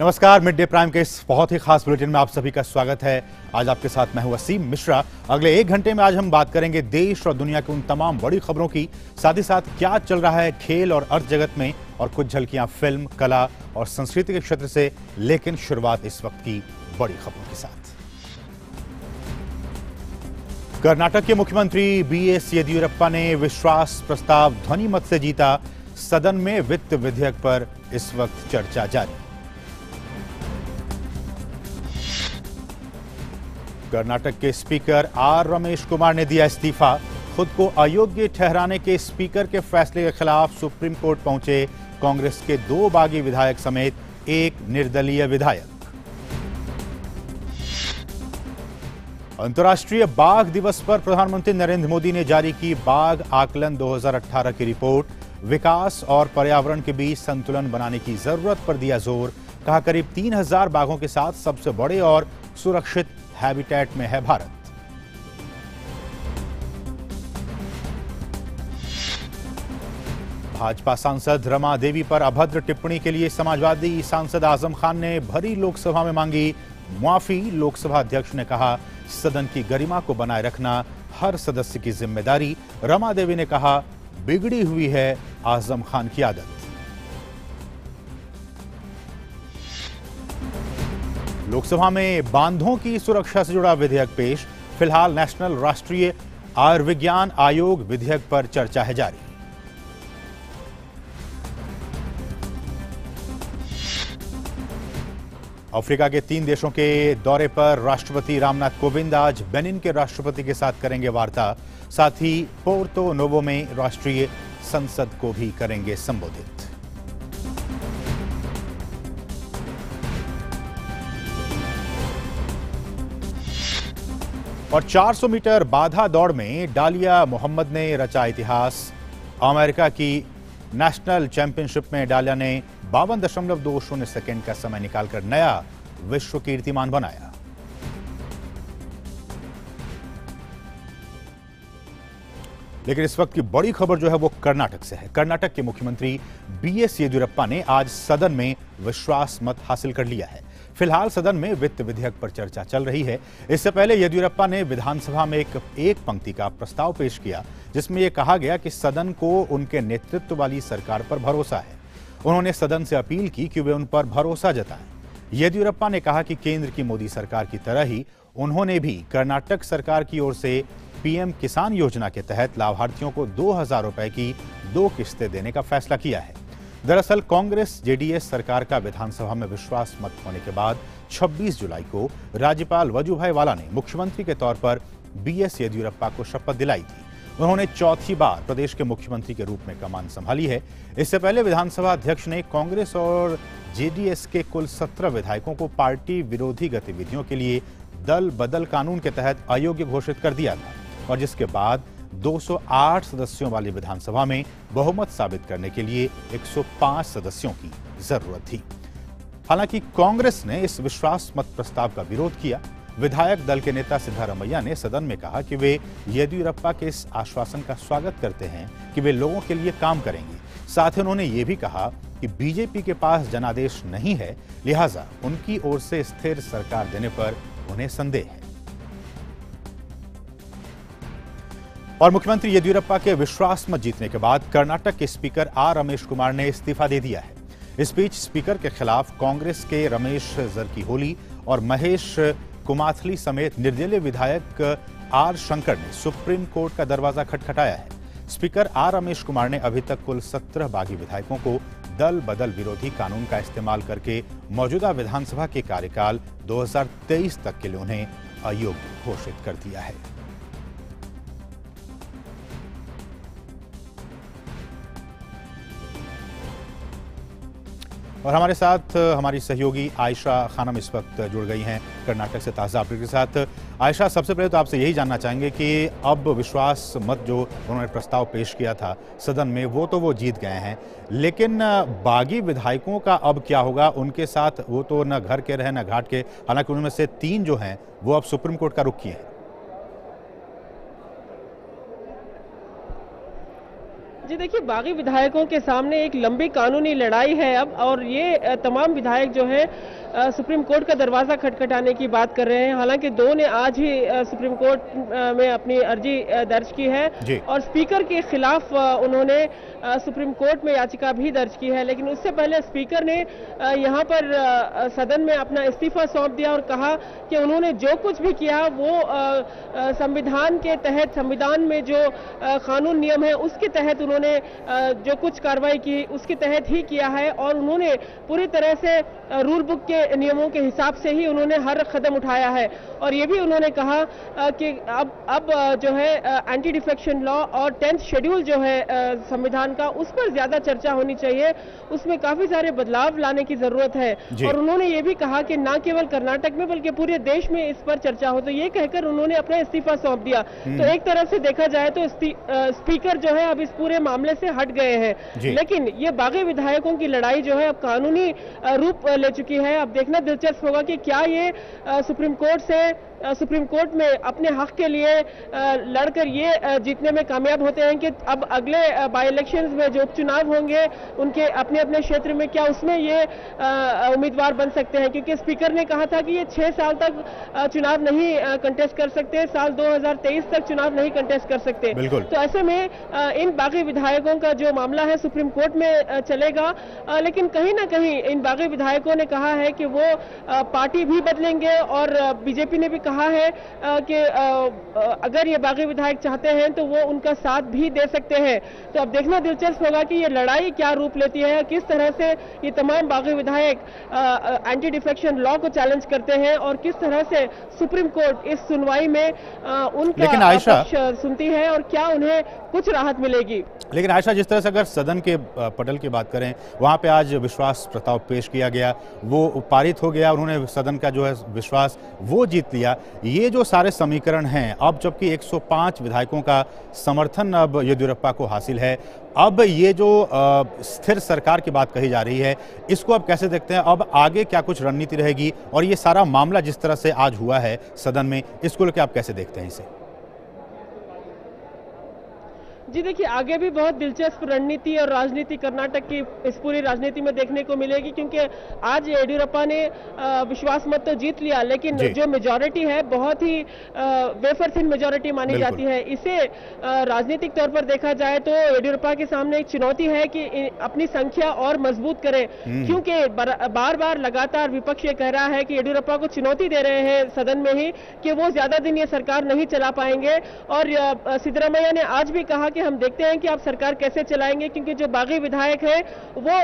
नमस्कार, mid day prime के इस बहुत ही खास बुलेटिन में आप सभी का स्वागत है। आज आपके साथ मैं हूं वसीम मिश्रा। अगले 1 घंटे में आज हम बात करेंगे देश और दुनिया की उन तमाम बड़ी खबरों की, साथ ही साथ क्या चल रहा है खेल और अर्थ जगत में, और कुछ झलकियां फिल्म, कला और संस्कृति के क्षेत्र से। लेकिन शुरुआत इस वक्त की बड़ी खबरों के साथ। कर्नाटक के मुख्यमंत्री बीएस येदियुरप्पा ने विश्वास प्रस्ताव ध्वनि मत से जीता। सदन में वित्त विधेयक पर इस वक्त चर्चा जारी। कर्नाटक के स्पीकर आर रमेश कुमार ने दिया इस्तीफा। खुद को अयोग्य ठहराने के स्पीकर के फैसले के खिलाफ सुप्रीम कोर्ट पहुंचे कांग्रेस के 2 बागी विधायक समेत 1 निर्दलीय विधायक। अंतर्राष्ट्रीय बाघ दिवस पर प्रधानमंत्री नरेंद्र मोदी ने जारी की बाघ आकलन 2018 की रिपोर्ट। विकास और पर्यावरण के बीच संतुलन बनाने की जरूरत पर दिया जोर। कहा, करीब 3000 बाघों के साथ सबसे बड़े और सुरक्षित हैबिटेट में है भारत। भाजपा सांसद रमा देवी पर अभद्र टिप्पणी के लिए समाजवादी सांसद आजम खान ने भरी लोकसभा में मांगी मुआफी। लोकसभा अध्यक्ष ने कहा, सदन की गरिमा को बनाए रखना हर सदस्य की जिम्मेदारी। रमा देवी ने कहा, बिगड़ी हुई है आजम खान की आदत। लोकसभा में बांधों की सुरक्षा से जुड़ा विधेयक पेश। फिलहाल नेशनल राष्ट्रीय आयुर्विज्ञान आयोग विधेयक पर चर्चा है जारी। अफ्रीका के 3 देशों के दौरे पर राष्ट्रपति रामनाथ कोविंद आज बेनिन के राष्ट्रपति के साथ करेंगे वार्ता। साथ ही पोर्तो नोवो में राष्ट्रीय संसद को भी करेंगे संबोधित। और 400 मीटर बाधा दौड़ में डालिया मोहम्मद ने रचा इतिहास। अमेरिका की नेशनल चैंपियनशिप में डालिया ने 52.20 सेकंड का समय निकालकर नया विश्व कीर्तिमान बनाया। लेकिन इस वक्त की बड़ी खबर जो है वो कर्नाटक से है। कर्नाटक के मुख्यमंत्री बीएस येदियुरप्पा ने आज सदन में विश्वास मत हासिल कर लिया है। फिलहाल सदन में वित्त विधेयक पर चर्चा चल रही है। इससे पहले येदियुरप्पा ने विधानसभा में एक पंक्ति का प्रस्ताव पेश किया, जिसमें यह कहा गया कि सदन को उनके नेतृत्व वाली सरकार पर भरोसा है। उन्होंने सदन से अपील की कि वे उन पर भरोसा जताएं। येदियुरप्पा ने कहा कि केंद्र की मोदी सरकार की तरह ही उन्होंने भी कर्नाटक सरकार की ओर से पीएम किसान योजना के तहत लाभार्थियों को 2000 रुपए की 2 किस्तें देने का फैसला किया है। दरअसल कांग्रेस जेडीएस सरकार का विधानसभा में विश्वास मत होने के बाद 26 जुलाई को राज्यपाल वजुभाई वाला ने मुख्यमंत्री के तौर पर बीएस येदियुरप्पा को शपथ दिलाई थी। उन्होंने चौथी बार प्रदेश के मुख्यमंत्री के रूप में कमान संभाली है। इससे पहले विधानसभा अध्यक्ष ने कांग्रेस और जेडीएस के कुल 17 विधायकों को पार्टी विरोधी गतिविधियों के लिए दल बदल कानून के तहत अयोग्य घोषित कर दिया था, और जिसके बाद 208 सदस्यों वाली विधानसभा में बहुमत साबित करने के लिए 105 सदस्यों की जरूरत थी। हालांकि कांग्रेस ने इस विश्वास मत प्रस्ताव का विरोध किया। विधायक दल के नेता सिद्धारमैया ने सदन में कहा कि वे येदियुरप्पा के इस आश्वासन का स्वागत करते हैं कि वे लोगों के लिए काम करेंगे। साथ ही उन्होंने ये भी कहा कि बीजेपी के पास जनादेश नहीं है, लिहाजा उनकी ओर से स्थिर सरकार देने पर उन्हें संदेह है। और मुख्यमंत्री येदियुरप्पा के विश्वास मत जीतने के बाद कर्नाटक के स्पीकर आर रमेश कुमार ने इस्तीफा दे दिया है। इस बीच स्पीकर के खिलाफ कांग्रेस के रमेश जरकीहोली और महेश कुमाथली समेत निर्दलीय विधायक आर शंकर ने सुप्रीम कोर्ट का दरवाजा खटखटाया है। स्पीकर आर रमेश कुमार ने अभी तक कुल 17 बागी विधायकों को दल बदल विरोधी कानून का इस्तेमाल करके मौजूदा विधानसभा के कार्यकाल 2023 तक के लिए उन्हें अयोग्य घोषित कर दिया है। और हमारे साथ हमारी सहयोगी आयशा खानम इस वक्त जुड़ गई हैं कर्नाटक से ताज़ा अपडेट के साथ। आयशा, सबसे पहले तो आपसे यही जानना चाहेंगे कि अब विश्वास मत जो उन्होंने प्रस्ताव पेश किया था सदन में, वो जीत गए हैं, लेकिन बागी विधायकों का अब क्या होगा? उनके साथ वो तो न घर के रहे न घाट के, हालांकि उनमें से 3 जो हैं वो अब सुप्रीम कोर्ट का रुख किए हैं। जी देखिए, बागी विधायकों के सामने एक लंबी कानूनी लड़ाई है अब, और ये तमाम विधायक जो है सुप्रीम कोर्ट का दरवाजा खटखटाने की बात कर रहे हैं। हालांकि दो ने आज ही सुप्रीम कोर्ट में अपनी अर्जी दर्ज की है और स्पीकर के खिलाफ उन्होंने सुप्रीम कोर्ट में याचिका भी दर्ज की है। लेकिन उससे पहले स्पीकर ने यहाँ पर सदन में अपना इस्तीफा सौंप दिया और कहा कि उन्होंने जो कुछ भी किया वो संविधान के तहत, संविधान में जो कानून नियम है उसके तहत उन्होंने जो कुछ कार्रवाई की उसके तहत ही किया है, और उन्होंने पूरी तरह से रूल बुक के नियमों के हिसाब से ही उन्होंने हर कदम उठाया है। और ये भी उन्होंने कहा कि अब जो है एंटी डिफेक्शन लॉ और 10th शेड्यूल जो है संविधान का, उस पर ज्यादा चर्चा होनी चाहिए, उसमें काफी सारे बदलाव लाने की जरूरत है। और उन्होंने ये भी कहा कि न केवल कर्नाटक में बल्कि पूरे देश में इस पर चर्चा हो। तो ये कहकर उन्होंने अपना इस्तीफा सौंप दिया। तो एक तरफ से देखा जाए तो स्पीकर जो है अब इस पूरे मामले से हट गए हैं, लेकिन ये बागी विधायकों की लड़ाई जो है अब कानूनी रूप ले चुकी है। अब देखना दिलचस्प होगा कि क्या ये सुप्रीम कोर्ट में अपने हक के लिए लड़कर ये जीतने में कामयाब होते हैं कि अब अगले बाई इलेक्शंस में जो उपचुनाव होंगे उनके अपने अपने क्षेत्र में, क्या उसमें ये उम्मीदवार बन सकते हैं। क्योंकि स्पीकर ने कहा था कि ये 6 साल तक चुनाव नहीं कंटेस्ट कर सकते, साल 2023 तक चुनाव नहीं कंटेस्ट कर सकते। तो ऐसे में इन बागी विधायकों का जो मामला है सुप्रीम कोर्ट में चलेगा, लेकिन कहीं ना कहीं इन बागी विधायकों ने कहा है कि वो पार्टी भी बदलेंगे, और बीजेपी ने भी कहा है कि अगर ये बागी विधायक चाहते हैं तो वो उनका साथ भी दे सकते हैं। तो अब देखना दिलचस्प होगा कि ये लड़ाई क्या रूप लेती है, किस तरह से ये तमाम बागी विधायक एंटी डिफेक्शन लॉ को चैलेंज करते हैं और किस तरह से सुप्रीम कोर्ट इस सुनवाई में उनका पक्ष सुनती है और क्या उन्हें कुछ राहत मिलेगी। लेकिन आयशा, जिस तरह से अगर सदन के पटल की बात करें, वहां पे आज विश्वास प्रस्ताव पेश किया गया, वो पारित हो गया, उन्होंने सदन का जो है विश्वास वो जीत लिया। ये जो सारे समीकरण हैं, अब जबकि 105 विधायकों का समर्थन अब येदियुरप्पा को हासिल है, अब ये जो स्थिर सरकार की बात कही जा रही है, इसको अब कैसे देखते हैं? अब आगे क्या कुछ रणनीति रहेगी, और ये सारा मामला जिस तरह से आज हुआ है सदन में, इसको लेकर आप कैसे देखते हैं इसे? जी देखिए, आगे भी बहुत दिलचस्प रणनीति और राजनीति कर्नाटक की इस पूरी राजनीति में देखने को मिलेगी, क्योंकि आज येदियुरप्पा ने विश्वास मत तो जीत लिया, लेकिन जो मेजॉरिटी है बहुत ही वेफर थिन मेजॉरिटी मानी जाती है। इसे राजनीतिक तौर पर देखा जाए तो येदियुरप्पा के सामने एक चुनौती है कि अपनी संख्या और मजबूत करें, क्योंकि बार बार लगातार विपक्ष ये कह रहा है कि येदियुरप्पा को चुनौती दे रहे हैं सदन में ही कि वो ज्यादा दिन ये सरकार नहीं चला पाएंगे। और सिद्धरामैया ने आज भी कहा कि हम देखते हैं कि आप सरकार कैसे चलाएंगे, क्योंकि जो बागी विधायक है वो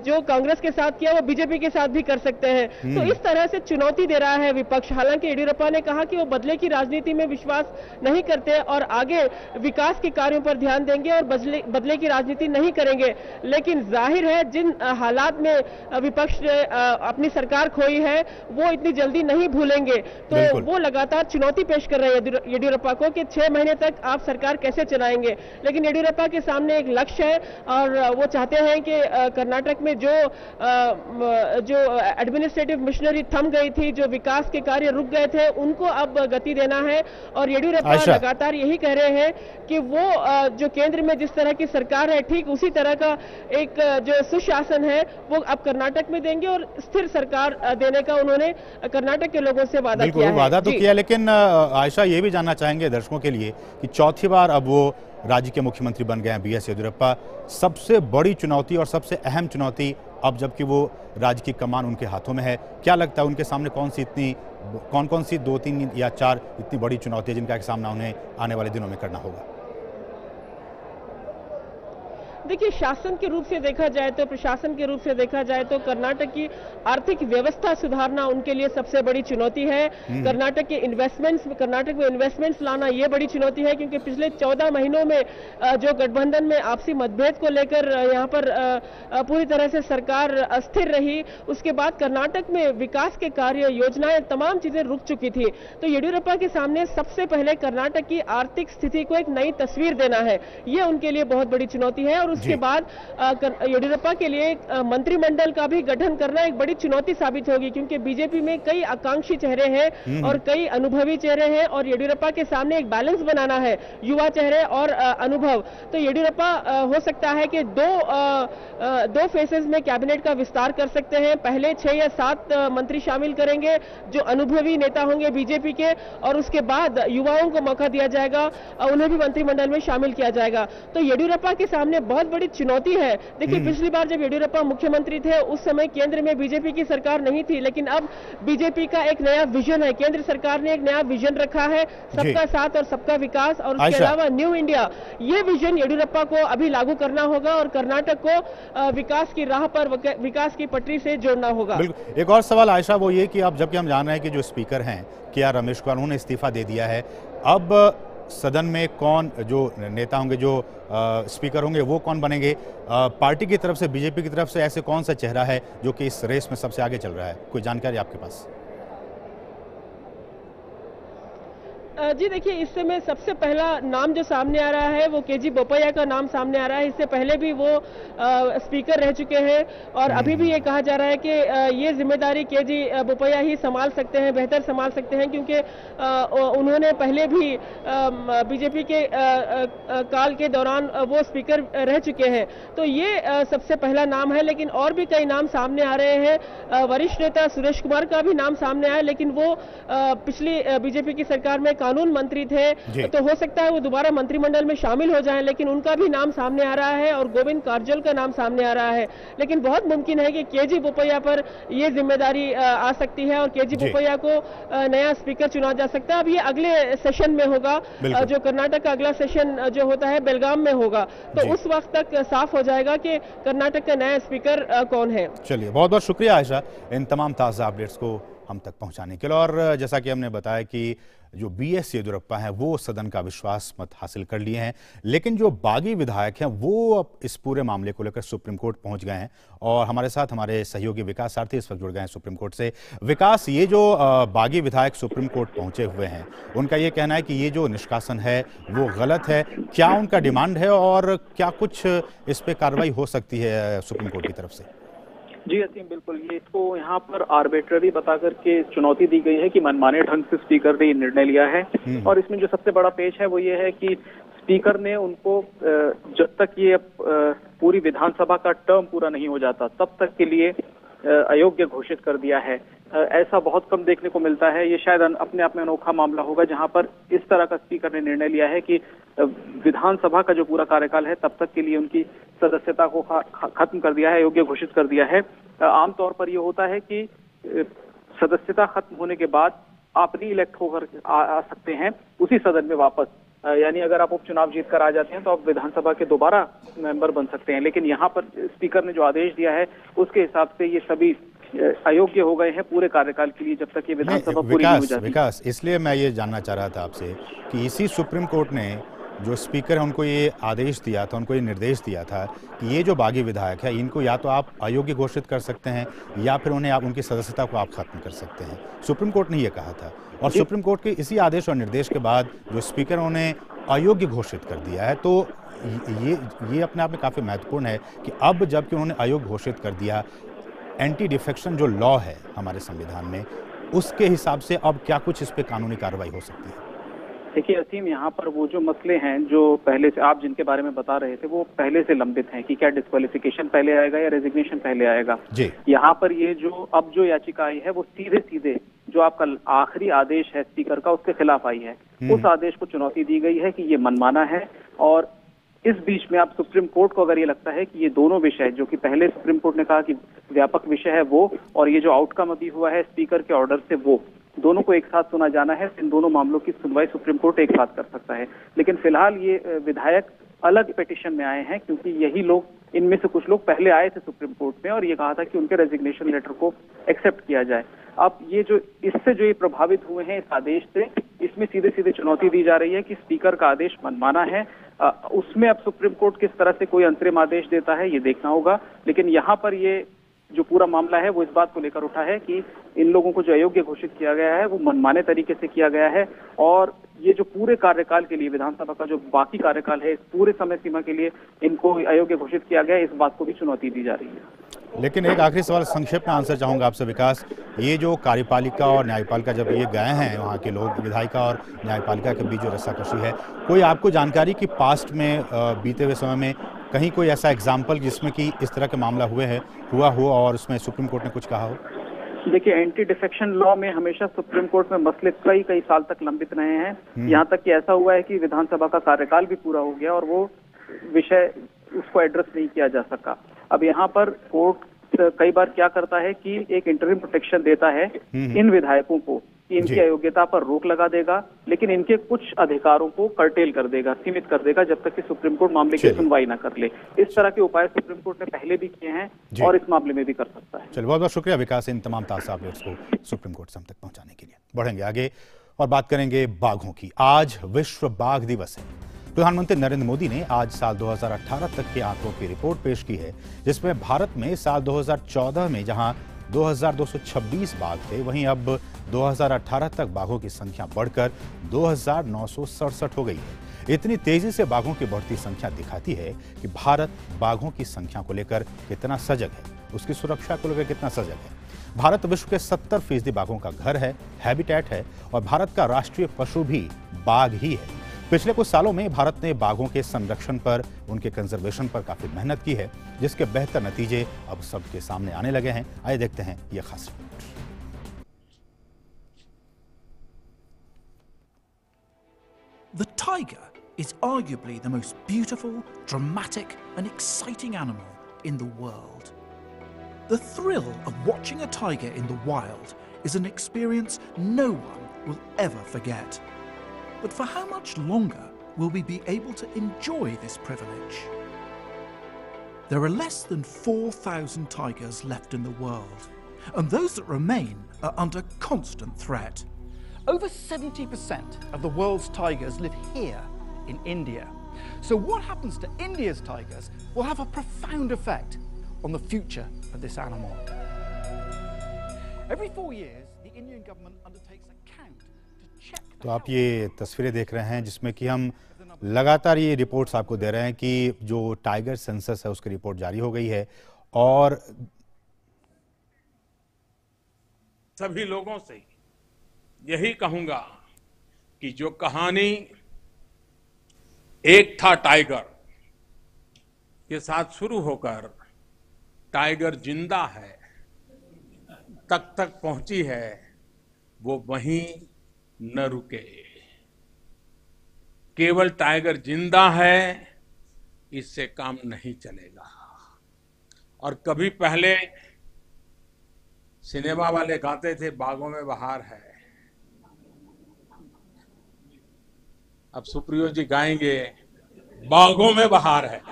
जो कांग्रेस के साथ किया वो बीजेपी के साथ भी कर सकते हैं। तो इस तरह से चुनौती दे रहा है विपक्ष। हालांकि येदियुरप्पा ने कहा कि वो बदले की राजनीति में विश्वास नहीं करते और आगे विकास के कार्यों पर ध्यान देंगे और बदले की राजनीति नहीं करेंगे। लेकिन जाहिर है जिन हालात में विपक्ष ने अपनी सरकार खोई है वो इतनी जल्दी नहीं भूलेंगे। तो वो लगातार चुनौती पेश कर रहे हैं येदियुरप्पा को कि 6 महीने तक आप सरकार कैसे चलाएंगे। लेकिन येदियुरप्पा के सामने एक लक्ष्य है और वो चाहते हैं कि कर्नाटक में जो एडमिनिस्ट्रेटिव मिशनरी थम गई थी, जो विकास के कार्य रुक गए थे, उनको अब गति देना है। और येदियुरप्पा लगातार यही कह रहे हैं कि वो जो केंद्र में जिस तरह की सरकार है, ठीक उसी तरह का एक जो सुशासन है वो अब कर्नाटक में देंगे और स्थिर सरकार देने का उन्होंने कर्नाटक के लोगों से वादा किया है। वादा तो किया, लेकिन आयशा ये भी जानना चाहेंगे दर्शकों के लिए कि चौथी बार अब वो राज्य के मुख्यमंत्री बन गए हैं BS येदियुरप्पा। सबसे बड़ी चुनौती और सबसे अहम चुनौती अब जबकि वो राज्य की कमान उनके हाथों में है, क्या लगता है उनके सामने कौन कौन सी 2, 3 या 4 इतनी बड़ी चुनौती है जिनका सामना उन्हें आने वाले दिनों में करना होगा? देखिए, शासन के रूप से देखा जाए तो, प्रशासन के रूप से देखा जाए तो कर्नाटक की आर्थिक व्यवस्था सुधारना उनके लिए सबसे बड़ी चुनौती है। कर्नाटक में इन्वेस्टमेंट्स लाना ये बड़ी चुनौती है, क्योंकि पिछले 14 महीनों में जो गठबंधन में आपसी मतभेद को लेकर यहाँ पर पूरी तरह से सरकार अस्थिर रही। उसके बाद कर्नाटक में विकास के कार्य, योजनाएं, तमाम चीजें रुक चुकी थी। तो येदियुरप्पा के सामने सबसे पहले कर्नाटक की आर्थिक स्थिति को एक नई तस्वीर देना है, ये उनके लिए बहुत बड़ी चुनौती है। और उसके बाद येडियुरप्पा के लिए मंत्रिमंडल का भी गठन करना एक बड़ी चुनौती साबित होगी, क्योंकि बीजेपी में कई आकांक्षी चेहरे हैं और कई अनुभवी चेहरे हैं और येडियुरप्पा के सामने एक बैलेंस बनाना है, युवा चेहरे और अनुभव। तो येडियुरप्पा हो सकता है कि दो फेसेस में कैबिनेट का विस्तार कर सकते हैं। पहले 6 या 7 मंत्री शामिल करेंगे जो अनुभवी नेता होंगे बीजेपी के, और उसके बाद युवाओं को मौका दिया जाएगा, उन्हें भी मंत्रिमंडल में शामिल किया जाएगा। तो येडियुरप्पा के सामने बहुत बड़ी चुनौती है। देखिए, पिछली बार जब येडियुरप्पा मुख्यमंत्री थे उस समय केंद्र में बीजेपी की सरकार नहीं थी, लेकिन अब बीजेपी का एक नया विजन है, केंद्र सरकार ने एक नया विजन रखा है, सबका साथ और सबका विकास, और उसके अलावा न्यू इंडिया। ये विजन येडियुरप्पा को अभी लागू करना होगा और कर्नाटक को विकास की राह पर, विकास की पटरी से जोड़ना होगा। एक और सवाल आयशा, वो ये कि अब जबकि हम जान रहे हैं कि जो स्पीकर हैं के.आर. रमेश कुमार, उन्होंने इस्तीफा दे दिया है, अब सदन में कौन जो नेता होंगे, जो स्पीकर होंगे, वो कौन बनेंगे? पार्टी की तरफ से, बीजेपी की तरफ से ऐसे कौन सा चेहरा है जो कि इस रेस में सबसे आगे चल रहा है? कोई जानकारी आपके पास? जी देखिए, इस समय सबसे पहला नाम जो सामने आ रहा है वो केजी बोपैया का नाम सामने आ रहा है। इससे पहले भी वो स्पीकर रह चुके हैं और अभी भी ये कहा जा रहा है कि ये जिम्मेदारी केजी बोपैया ही संभाल सकते हैं, बेहतर संभाल सकते हैं, क्योंकि उन्होंने पहले भी बीजेपी के काल के दौरान वो स्पीकर रह चुके हैं। तो ये सबसे पहला नाम है, लेकिन और भी कई नाम सामने आ रहे हैं। वरिष्ठ नेता सुरेश कुमार का भी नाम सामने आया, लेकिन वो पिछली बीजेपी की सरकार में कानून मंत्री थे, तो हो सकता है वो दोबारा मंत्रिमंडल में शामिल हो जाएं, लेकिन उनका भी नाम सामने आ रहा है और गोविंद कारजोल का नाम सामने आ रहा है। लेकिन बहुत मुमकिन है कि केजी बोपैया पर ये जिम्मेदारी आ सकती है और केजी बोपैया को नया स्पीकर चुना जा सकता है। अब ये अगले सेशन में होगा, जो कर्नाटक का अगला सेशन जो होता है बेलगाम में होगा, तो उस वक्त तक साफ हो जाएगा कि कर्नाटक का नया स्पीकर कौन है। चलिए, बहुत बहुत शुक्रिया आयशा इन तमाम ताज़ा अपडेट्स को हम तक पहुंचाने के लिए। और जैसा कि हमने बताया कि जो बीएस येदियुरप्पा हैं वो सदन का विश्वास मत हासिल कर लिए हैं, लेकिन जो बागी विधायक हैं वो अब इस पूरे मामले को लेकर सुप्रीम कोर्ट पहुंच गए हैं। और हमारे साथ हमारे सहयोगी विकास सारथी इस वक्त जुड़ गए हैं सुप्रीम कोर्ट से। विकास, ये जो बागी विधायक सुप्रीम कोर्ट पहुंचे हुए हैं, उनका ये कहना है कि ये जो निष्कासन है वो गलत है। क्या उनका डिमांड है और क्या कुछ इस पर कार्रवाई हो सकती है सुप्रीम कोर्ट की तरफ से? जी असीम, बिल्कुल। ये इसको यहाँ पर आर्बिट्ररी बता करके चुनौती दी गई है कि मनमाने ढंग से स्पीकर ने निर्णय लिया है। और इसमें जो सबसे बड़ा पेच है वो ये है कि स्पीकर ने उनको जब तक ये पूरी विधानसभा का टर्म पूरा नहीं हो जाता तब तक के लिए अयोग्य घोषित कर दिया है। ऐसा बहुत कम देखने को मिलता है। ये शायद अपने आप में अनोखा मामला होगा जहां पर इस तरह का स्पीकर ने निर्णय लिया है कि विधानसभा का जो पूरा कार्यकाल है तब तक के लिए उनकी सदस्यता को खत्म कर दिया है, अयोग्य घोषित कर दिया है। आमतौर पर यह होता है कि सदस्यता खत्म होने के बाद आप री इलेक्ट होकर आ सकते हैं उसी सदन में वापस। यानी अगर आप उपचुनाव जीत कर आ जाते हैं तो आप विधानसभा के दोबारा मेंबर बन सकते हैं। लेकिन यहाँ पर स्पीकर ने जो आदेश दिया है उसके हिसाब से ये सभी अयोग्य हो गए हैं पूरे कार्यकाल के लिए जब तक ये विधानसभा पूरी नहीं हो जाती। विकास, इसलिए मैं ये जानना चाह रहा था आपसे कि इसी सुप्रीम कोर्ट ने जो स्पीकर है उनको ये आदेश दिया था, उनको ये निर्देश दिया था कि ये जो बागी विधायक है इनको या तो आप अयोग्य घोषित कर सकते हैं या फिर उन्हें आप उनकी सदस्यता को आप खत्म कर सकते हैं। सुप्रीम कोर्ट ने ये कहा था और सुप्रीम कोर्ट के इसी आदेश और निर्देश के बाद जो स्पीकर उन्हें अयोग्य घोषित कर दिया है, तो ये अपने आप में काफ़ी महत्वपूर्ण है कि अब जबकि उन्होंने अयोग्य घोषित कर दिया, एंटी डिफेक्शन जो लॉ है हमारे संविधान में, उसके हिसाब से अब क्या कुछ इस पर कानूनी कार्रवाई हो सकती है? देखिए असीम, यहाँ पर वो जो मसले हैं जो पहले से आप जिनके बारे में बता रहे थे वो पहले से लंबित हैं कि क्या डिस्क्वालिफिकेशन पहले आएगा या रेजिग्नेशन पहले आएगा। यहाँ पर ये जो याचिका आई है वो सीधे सीधे जो आपका आखिरी आदेश है स्पीकर का उसके खिलाफ आई है। उस आदेश को चुनौती दी गई है कि ये मनमाना है। और इस बीच में आप सुप्रीम कोर्ट को अगर ये लगता है कि ये दोनों विषय जो कि पहले सुप्रीम कोर्ट ने कहा कि व्यापक विषय है वो, और ये जो आउटकम अभी हुआ है स्पीकर के ऑर्डर से, वो दोनों को एक साथ सुना जाना है। इन दोनों मामलों की सुनवाई सुप्रीम कोर्ट एक साथ कर सकता है। लेकिन फिलहाल ये विधायक अलग पिटीशन में आए हैं क्योंकि यही लोग, इनमें से कुछ लोग पहले आए थे सुप्रीम कोर्ट में और ये कहा था कि उनके रेजिग्नेशन लेटर को एक्सेप्ट किया जाए। अब ये जो इससे जो ये प्रभावित हुए हैं इस आदेश से, इसमें सीधे सीधे चुनौती दी जा रही है कि स्पीकर का आदेश मनमाना है। उसमें अब सुप्रीम कोर्ट किस तरह से कोई अंतरिम आदेश देता है ये देखना होगा। लेकिन यहाँ पर ये जो पूरा मामला है वो इस बात को लेकर उठा है कि इन लोगों को जो अयोग्य घोषित किया गया है वो मनमाने तरीके से किया गया है और ये जो पूरे कार्यकाल के लिए विधानसभा का जो बाकी कार्यकाल है, इस पूरे समय सीमा के लिए इनको अयोग्य घोषित किया गया है। इस बात को भी चुनौती दी जा रही है। लेकिन एक आखिरी सवाल संक्षिप्त में आंसर चाहूंगा आपसे विकास, ये जो कार्यपालिका और न्यायपालिका जब ये गए हैं वहाँ के लोग, विधायिका और न्यायपालिका के बीच जो रस्साकशी है, कोई आपको जानकारी कि पास्ट में बीते हुए समय में कहीं कोई ऐसा एग्जाम्पल जिसमें कि इस तरह के मामला हुआ हो और उसमें सुप्रीम कोर्ट ने कुछ कहा हो? देखिए, एंटी डिफेक्शन लॉ में हमेशा सुप्रीम कोर्ट में मसले कई साल तक लंबित रहे हैं। यहाँ तक कि ऐसा हुआ है कि विधानसभा का कार्यकाल भी पूरा हो गया और वो विषय उसको एड्रेस नहीं किया जा सका। अब यहाँ पर कोर्ट कई बार क्या करता है कि एक इंटरिम प्रोटेक्शन देता है इन विधायकों को कि इनकी अयोग्यता पर रोक लगा देगा, लेकिन इनके कुछ अधिकारों को कर्टेल कर देगा, सीमित कर देगा, जब तक कि सुप्रीम कोर्ट मामले की सुनवाई ना कर ले। इस तरह के उपाय सुप्रीम कोर्ट ने पहले भी किए हैं और इस मामले में भी कर सकता है। चलिए, बहुत बहुत शुक्रिया विकास, इन तमाम ताज़ा अपडेट्स को सुप्रीम कोर्ट तक पहुंचाने के लिए। बढ़ेंगे आगे और बात करेंगे बाघों की। आज विश्व बाघ दिवस है। प्रधानमंत्री नरेंद्र मोदी ने आज साल 2018 तक के आंकड़ों की रिपोर्ट पेश की है, जिसमें भारत में साल 2014 में जहां 2226 बाघ थे, वहीं अब 2018 तक बाघों की संख्या बढ़कर 2967 हो गई है। इतनी तेजी से बाघों की बढ़ती संख्या दिखाती है कि भारत बाघों की संख्या को लेकर कितना सजग है, उसकी सुरक्षा को लेकर कितना सजग है। भारत विश्व के 70% बाघों का घर है, हैबिटेट है और भारत का राष्ट्रीय पशु भी बाघ ही है। पिछले कुछ सालों में भारत ने बाघों के संरक्षण पर, उनके कंजर्वेशन पर काफी मेहनत की है, जिसके बेहतर नतीजे अब सबके सामने आने लगे हैं। आइए देखते हैं यह खास report. The tiger is arguably the most beautiful, dramatic and exciting animal in the world. The thrill of watching a tiger in the wild is an experience no one will ever forget. But for how much longer will we be able to enjoy this privilege? There are less than 4,000 tigers left in the world, and those that remain are under constant threat. Over 70% of the world's tigers live here in India. So what happens to India's tigers will have a profound effect on the future of this animal. Every 4 years, the Indian government undertakes a count to check. तो आप ये तस्वीरें देख रहे हैं जिसमें कि हम लगातार ये रिपोर्ट्स आपको दे रहे हैं कि जो टाइगर सेंसस है उसकी रिपोर्ट जारी हो गई है और सभी लोगों से यही कहूंगा कि जो कहानी एक था टाइगर के साथ शुरू होकर टाइगर जिंदा है तक पहुंची है, वो वहीं न रुके। केवल टाइगर जिंदा है इससे काम नहीं चलेगा। और कभी पहले सिनेमा वाले गाते थे बागों में बहार है, अब सुप्रियो जी गाएंगे बागों में बहार है।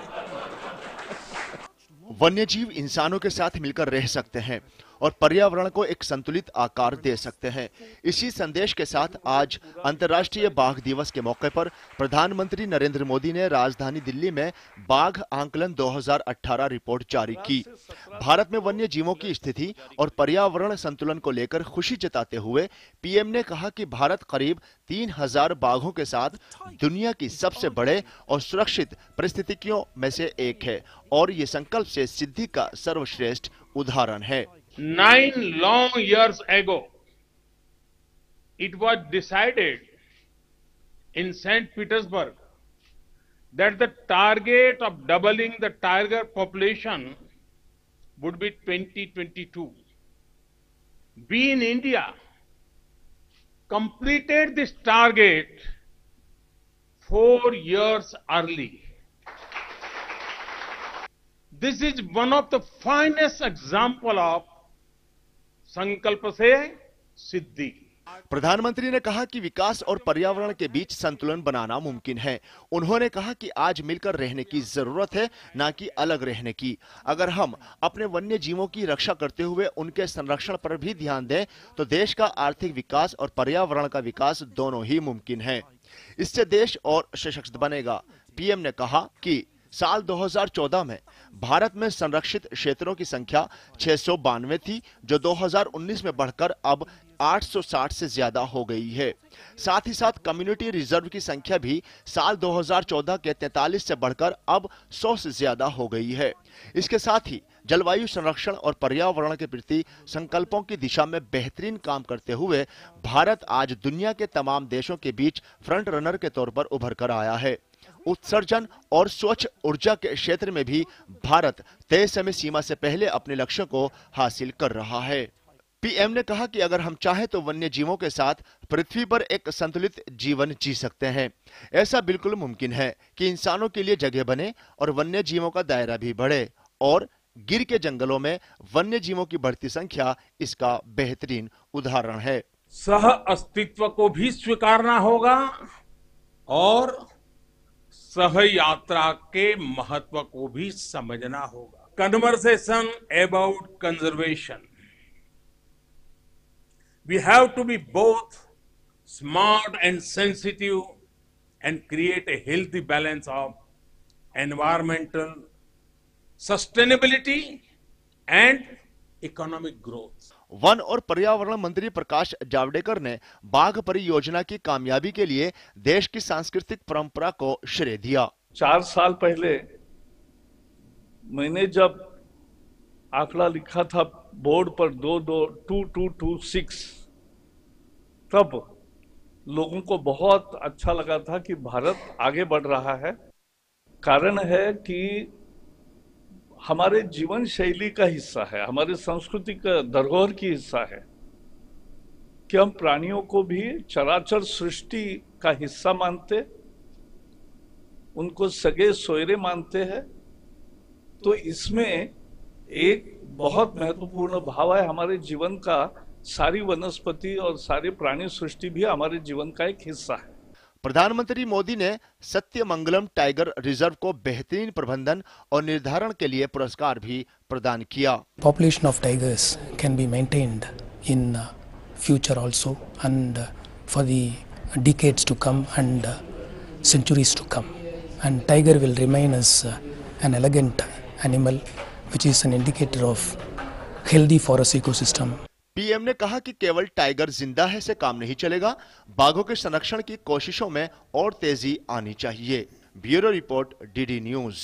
वन्यजीव इंसानों के साथ मिलकर रह सकते हैं और पर्यावरण को एक संतुलित आकार दे सकते हैं। इसी संदेश के साथ आज अंतर्राष्ट्रीय बाघ दिवस के मौके पर प्रधानमंत्री नरेंद्र मोदी ने राजधानी दिल्ली में बाघ आंकलन 2018 रिपोर्ट जारी की। भारत में वन्य जीवों की स्थिति और पर्यावरण संतुलन को लेकर खुशी जताते हुए पीएम ने कहा कि भारत करीब 3000 बाघों के साथ दुनिया की सबसे बड़े और सुरक्षित परिस्थितियों में से एक है और ये संकल्प से सिद्धि का सर्वश्रेष्ठ उदाहरण है। 9 long years ago, it was decided in St. Petersburg that the target of doubling the tiger population would be 2022. We in India completed this target 4 years early. This is one of the finest example of संकल्प से सिद्धि। प्रधानमंत्री ने कहा कि विकास और पर्यावरण के बीच संतुलन बनाना मुमकिन है। उन्होंने कहा कि आज मिलकर रहने की जरूरत है, ना कि अलग रहने की। अगर हम अपने वन्य जीवों की रक्षा करते हुए उनके संरक्षण पर भी ध्यान दें, तो देश का आर्थिक विकास और पर्यावरण का विकास दोनों ही मुमकिन है। इससे देश और सशक्त बनेगा। पीएम ने कहा कि साल 2014 में भारत में संरक्षित क्षेत्रों की संख्या 692 थी, जो 2019 में बढ़कर अब 860 से ज्यादा हो गई है। साथ ही साथ कम्युनिटी रिजर्व की संख्या भी साल 2014 के 43 से बढ़कर अब 100 से ज्यादा हो गई है। इसके साथ ही जलवायु संरक्षण और पर्यावरण के प्रति संकल्पों की दिशा में बेहतरीन काम करते हुए भारत आज दुनिया के तमाम देशों के बीच फ्रंट रनर के तौर पर उभर कर आया है। उत्सर्जन और स्वच्छ ऊर्जा के क्षेत्र में भी भारत तय समय सीमा से पहले अपने लक्ष्य को हासिल कर रहा है। पीएम ने कहा कि अगर हम चाहें तो वन्य जीवों के साथ पृथ्वी पर एक संतुलित जीवन जी सकते हैं। ऐसा बिल्कुल मुमकिन है कि इंसानों के लिए जगह बने और वन्य जीवों का दायरा भी बढ़े, और गिर के जंगलों में वन्य जीवों की बढ़ती संख्या इसका बेहतरीन उदाहरण है। सह अस्तित्व को भी स्वीकारना होगा और सह यात्रा के महत्व को भी समझना होगा। Conversation about conservation, we have to be both smart and sensitive and create a healthy balance of environmental sustainability and economic growth. One और पर्यावरण मंत्री प्रकाश जावड़ेकर ने बाघ परियोजना की कामयाबी के लिए देश की सांस्कृतिक परंपरा को श्रेय दिया। 4 साल पहले मैंने जब आंकड़ा लिखा था बोर्ड पर 2226, तब लोगों को बहुत अच्छा लगा था कि भारत आगे बढ़ रहा है। कारण है कि हमारे जीवन शैली का हिस्सा है, हमारे संस्कृति का धरोहर की हिस्सा है कि हम प्राणियों को भी चराचर सृष्टि का हिस्सा मानते, उनको सगे सोयरे मानते हैं। तो इसमें एक बहुत महत्वपूर्ण भाव है हमारे जीवन का। सारी वनस्पति और सारी प्राणी सृष्टि भी हमारे जीवन का एक हिस्सा है। प्रधानमंत्री मोदी ने सत्यमंगलम टाइगर रिजर्व को बेहतरीन प्रबंधन और निर्धारण के लिए पुरस्कार भी प्रदान किया। Population of tigers can be maintained in future also and for the decades to come and centuries to come, and tiger will remain as an elegant animal which is an indicator of healthy forest ecosystem. PM ने कहा कि केवल tiger जिंदा है से काम नहीं चलेगा, बाघों के संरक्षण की कोशिशों में और तेजी आनी चाहिए। Bureau report, DD news.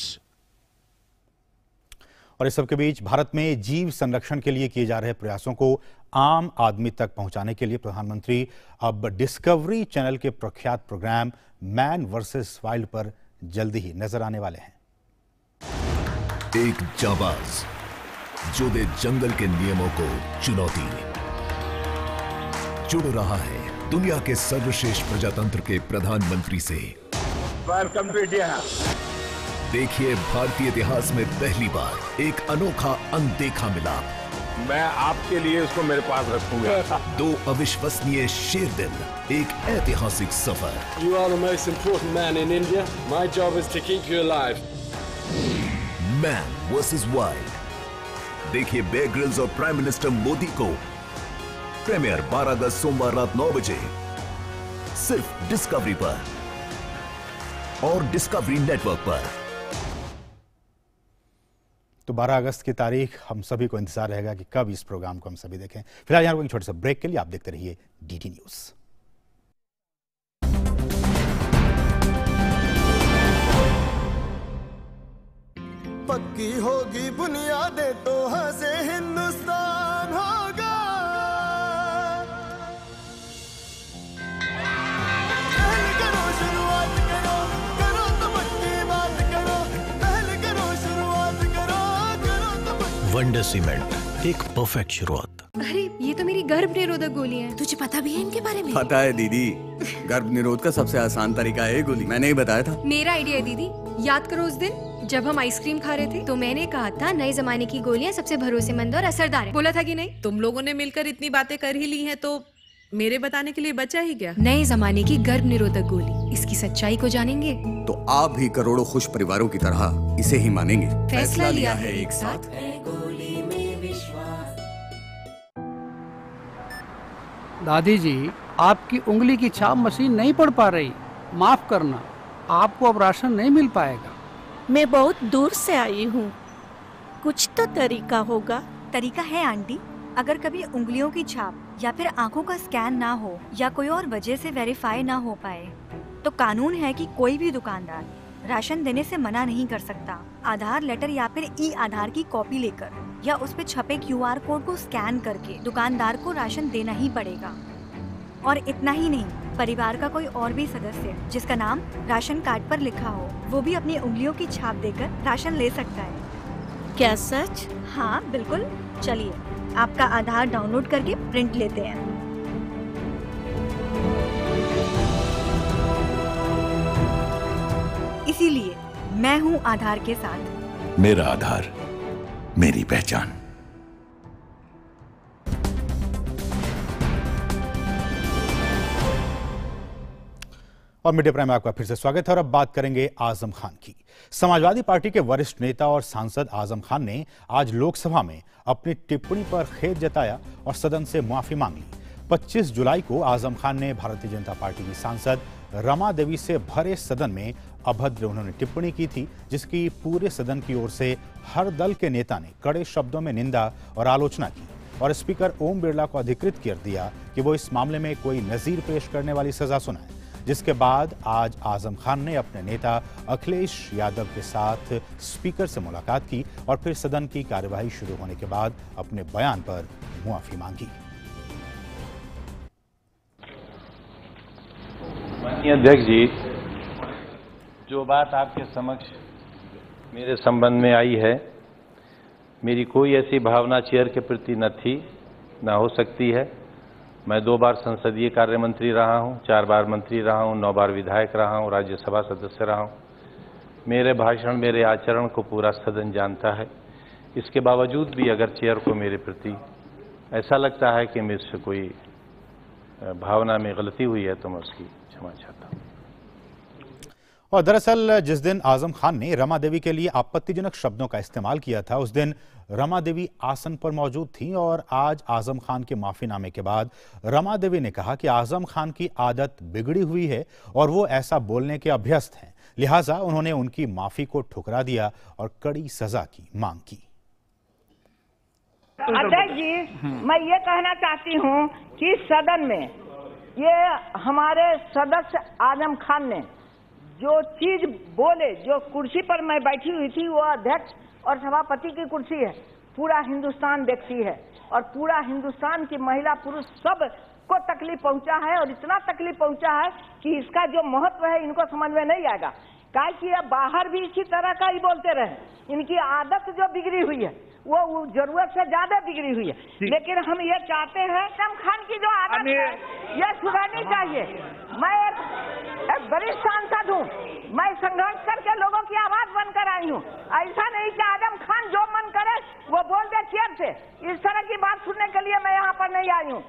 और इस सबके बीच भारत में जीव संरक्षण के लिए किए जा रहे प्रयासों को आम आदमी तक पहुंचाने के लिए प्रधानमंत्री अब डिस्कवरी चैनल के प्रख्यात प्रोग्राम मैन वर्सेस वाइल्ड पर जल्दी ही नजर आने वाले हैं। एक जाबाज जो दे जंगल के नियमों को चुनौती, जुड़ रहा है दुनिया के सर्वश्रेष्ठ प्रजातंत्र के प्रधानमंत्री से। Welcome to India. देखिए भारतीय इतिहास में पहली बार एक अनोखा अनदेखा मिलाप। मैं आपके लिए उसको मेरे पास रखूंगा। 2 अविश्वसनीय शेर दिल, एक ऐतिहासिक सफर। You are the most important man in India. My job is to keep you alive. Man versus wild. देखिए बेयर ग्रिल्स और प्राइम मिनिस्टर मोदी को। प्रीमियर 12 अगस्त सोमवार रात 9 बजे सिर्फ डिस्कवरी पर और डिस्कवरी नेटवर्क पर। तो 12 अगस्त की तारीख हम सभी को इंतजार रहेगा कि कब इस प्रोग्राम को हम सभी देखें। फिलहाल यहाँ एक छोटे से ब्रेक के लिए आप देखते रहिए डीडी न्यूज। पक्की होगी बुनियादें तो हंसे हिंदुस्तान होगा। पहले करो शुरुआत करो, करो तो पक्की बात करो। पहले करो शुरुआत करो, करो तो पक्की। वंडर सीमेंट, एक परफेक्ट शुरुआत। अरे ये तो मेरी गर्भ निरोधक गोली है। तुझे पता भी है इनके बारे में? पता है दीदी, गर्भ निरोध का सबसे आसान तरीका है गोली। मैंने ही बताया था। मेरा आइडिया है दीदी। याद करो उस दिन जब हम आइसक्रीम खा रहे थे तो मैंने कहा था नए जमाने की गोलियां सबसे भरोसेमंद और असरदार है। बोला था कि नहीं? तुम लोगों ने मिलकर इतनी बातें कर ही ली हैं तो मेरे बताने के लिए बचा ही क्या। नए जमाने की गर्भ निरोधक गोली, इसकी सच्चाई को जानेंगे तो आप भी करोड़ों खुश परिवारों की तरह इसे ही मानेंगे। फैसला लिया है एक साथ। दादी जी, आपकी उंगली की छाप मशीन नहीं पढ़ पा रही, माफ करना, आपको अब राशन नहीं मिल पाएगा। मैं बहुत दूर से आई हूँ, कुछ तो तरीका होगा। तरीका है आंटी। अगर कभी उंगलियों की छाप या फिर आंखों का स्कैन ना हो या कोई और वजह से वेरीफाई ना हो पाए तो कानून है कि कोई भी दुकानदार राशन देने से मना नहीं कर सकता। आधार लेटर या फिर ई आधार की कॉपी लेकर या उस पे छपे QR कोड को स्कैन करके दुकानदार को राशन देना ही पड़ेगा। और इतना ही नहीं, परिवार का कोई और भी सदस्य जिसका नाम राशन कार्ड पर लिखा हो वो भी अपनी उंगलियों की छाप देकर राशन ले सकता है। क्या सच? हाँ बिल्कुल। चलिए आपका आधार डाउनलोड करके प्रिंट लेते हैं। इसीलिए मैं हूँ आधार के साथ। मेरा आधार, मेरी पहचान। और मीडिया प्राइम में आपका फिर से स्वागत है और अब बात करेंगे आजम खान की। समाजवादी पार्टी के वरिष्ठ नेता और सांसद आजम खान ने आज लोकसभा में अपनी टिप्पणी पर खेद जताया और सदन से माफी मांग ली। 25 जुलाई को आजम खान ने भारतीय जनता पार्टी की सांसद रमा देवी से भरे सदन में अभद्र उन्होंने टिप्पणी की थी, जिसकी पूरे सदन की ओर से हर दल के नेता ने कड़े शब्दों में निंदा और आलोचना की और स्पीकर ओम बिरला को अधिकृत कर दिया कि वो इस मामले में कोई नजीर पेश करने वाली सजा सुनाए। जिसके बाद आज आजम खान ने अपने नेता अखिलेश यादव के साथ स्पीकर से मुलाकात की और फिर सदन की कार्यवाही शुरू होने के बाद अपने बयान पर मुआफी मांगी। माननीय अध्यक्ष जी, जो बात आपके समक्ष मेरे संबंध में आई है, मेरी कोई ऐसी भावना चेयर के प्रति न थी, न हो सकती है। मैं 2 बार संसदीय कार्य मंत्री रहा हूं, 4 बार मंत्री रहा हूं, 9 बार विधायक रहा हूं, राज्यसभा सदस्य रहा हूं। मेरे भाषण, मेरे आचरण को पूरा सदन जानता है। इसके बावजूद भी अगर चेयर को मेरे प्रति ऐसा लगता है कि मुझसे कोई भावना में गलती हुई है तो मैं उसकी क्षमा चाहता हूं। और दरअसल जिस दिन आजम खान ने रमा देवी के लिए आपत्तिजनक शब्दों का इस्तेमाल किया था, उस दिन रमा देवी आसन पर मौजूद थी और आज आजम खान के माफीनामे के बाद रमा देवी ने कहा कि आजम खान की आदत बिगड़ी हुई है और वो ऐसा बोलने के अभ्यस्त हैं, लिहाजा उन्होंने उनकी माफी को ठुकरा दिया और कड़ी सजा की मांग की। अध्यक्ष जी, मैं ये कहना चाहती हूँ कि सदन में ये हमारे सदस्य आजम खान ने जो चीज बोले, जो कुर्सी पर मैं बैठी हुई थी वो अध्यक्ष और सभापति की कुर्सी है, पूरा हिंदुस्तान देखती है और पूरा हिंदुस्तान की महिला पुरुष सब को तकलीफ पहुंचा है और इतना तकलीफ पहुंचा है कि इसका जो महत्व है इनको समझ में नहीं आएगा। क्या कि ये बाहर भी इसी तरह का ही बोलते रहे, इनकी आदत जो बिगड़ी हुई है वो जरूरत से ज्यादा बिगड़ी हुई है। लेकिन हम ये चाहते हैं आजम खान की जो आदत है ये सुधरनी चाहिए। मैं एक वरिष्ठ सांसद हूँ, मैं संघर्ष करके लोगों की आवाज बनकर आई हूँ। ऐसा नहीं कि आजम खान जो मन करे वो बोल दे चेयर से। इस तरह की बात सुनने के लिए मैं यहाँ पर नहीं आई हूँ।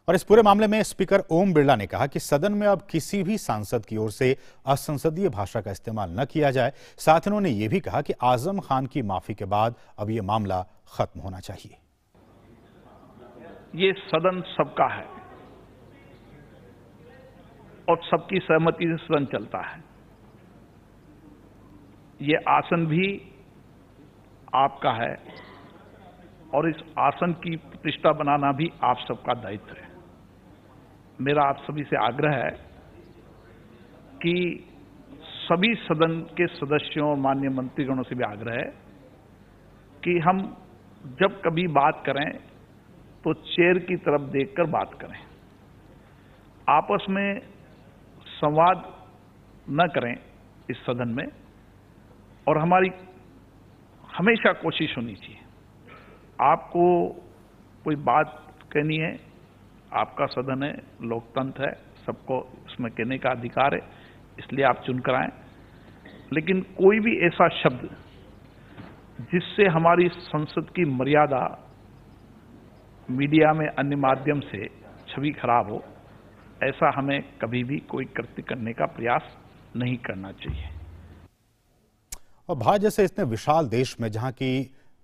और इस पूरे मामले में स्पीकर ओम बिरला ने कहा कि सदन में अब किसी भी सांसद की ओर से असंसदीय भाषा का इस्तेमाल न किया जाए। साथ ही उन्होंने ये भी कहा कि आजम खान की माफी के बाद अब ये मामला खत्म होना चाहिए। ये सदन सबका है और सबकी सहमति से सदन चलता है। ये आसन भी आपका है और इस आसन की प्रतिष्ठा बनाना भी आप सबका दायित्व है। मेरा आप सभी से आग्रह है कि सभी सदन के सदस्यों और माननीय मंत्रीगणों से भी आग्रह है कि हम जब कभी बात करें तो चेयर की तरफ देखकर बात करें, आपस में संवाद न करें इस सदन में। और हमारी हमेशा कोशिश होनी चाहिए, आपको कोई बात कहनी है, आपका सदन है, लोकतंत्र है, सबको उसमें कहने का अधिकार है, इसलिए आप चुनकर आए। लेकिन कोई भी ऐसा शब्द जिससे हमारी संसद की मर्यादा मीडिया में अन्य माध्यम से छवि खराब हो, ऐसा हमें कभी भी कोई कृत्य करने का प्रयास नहीं करना चाहिए। और भारत जैसे इतने विशाल देश में जहां की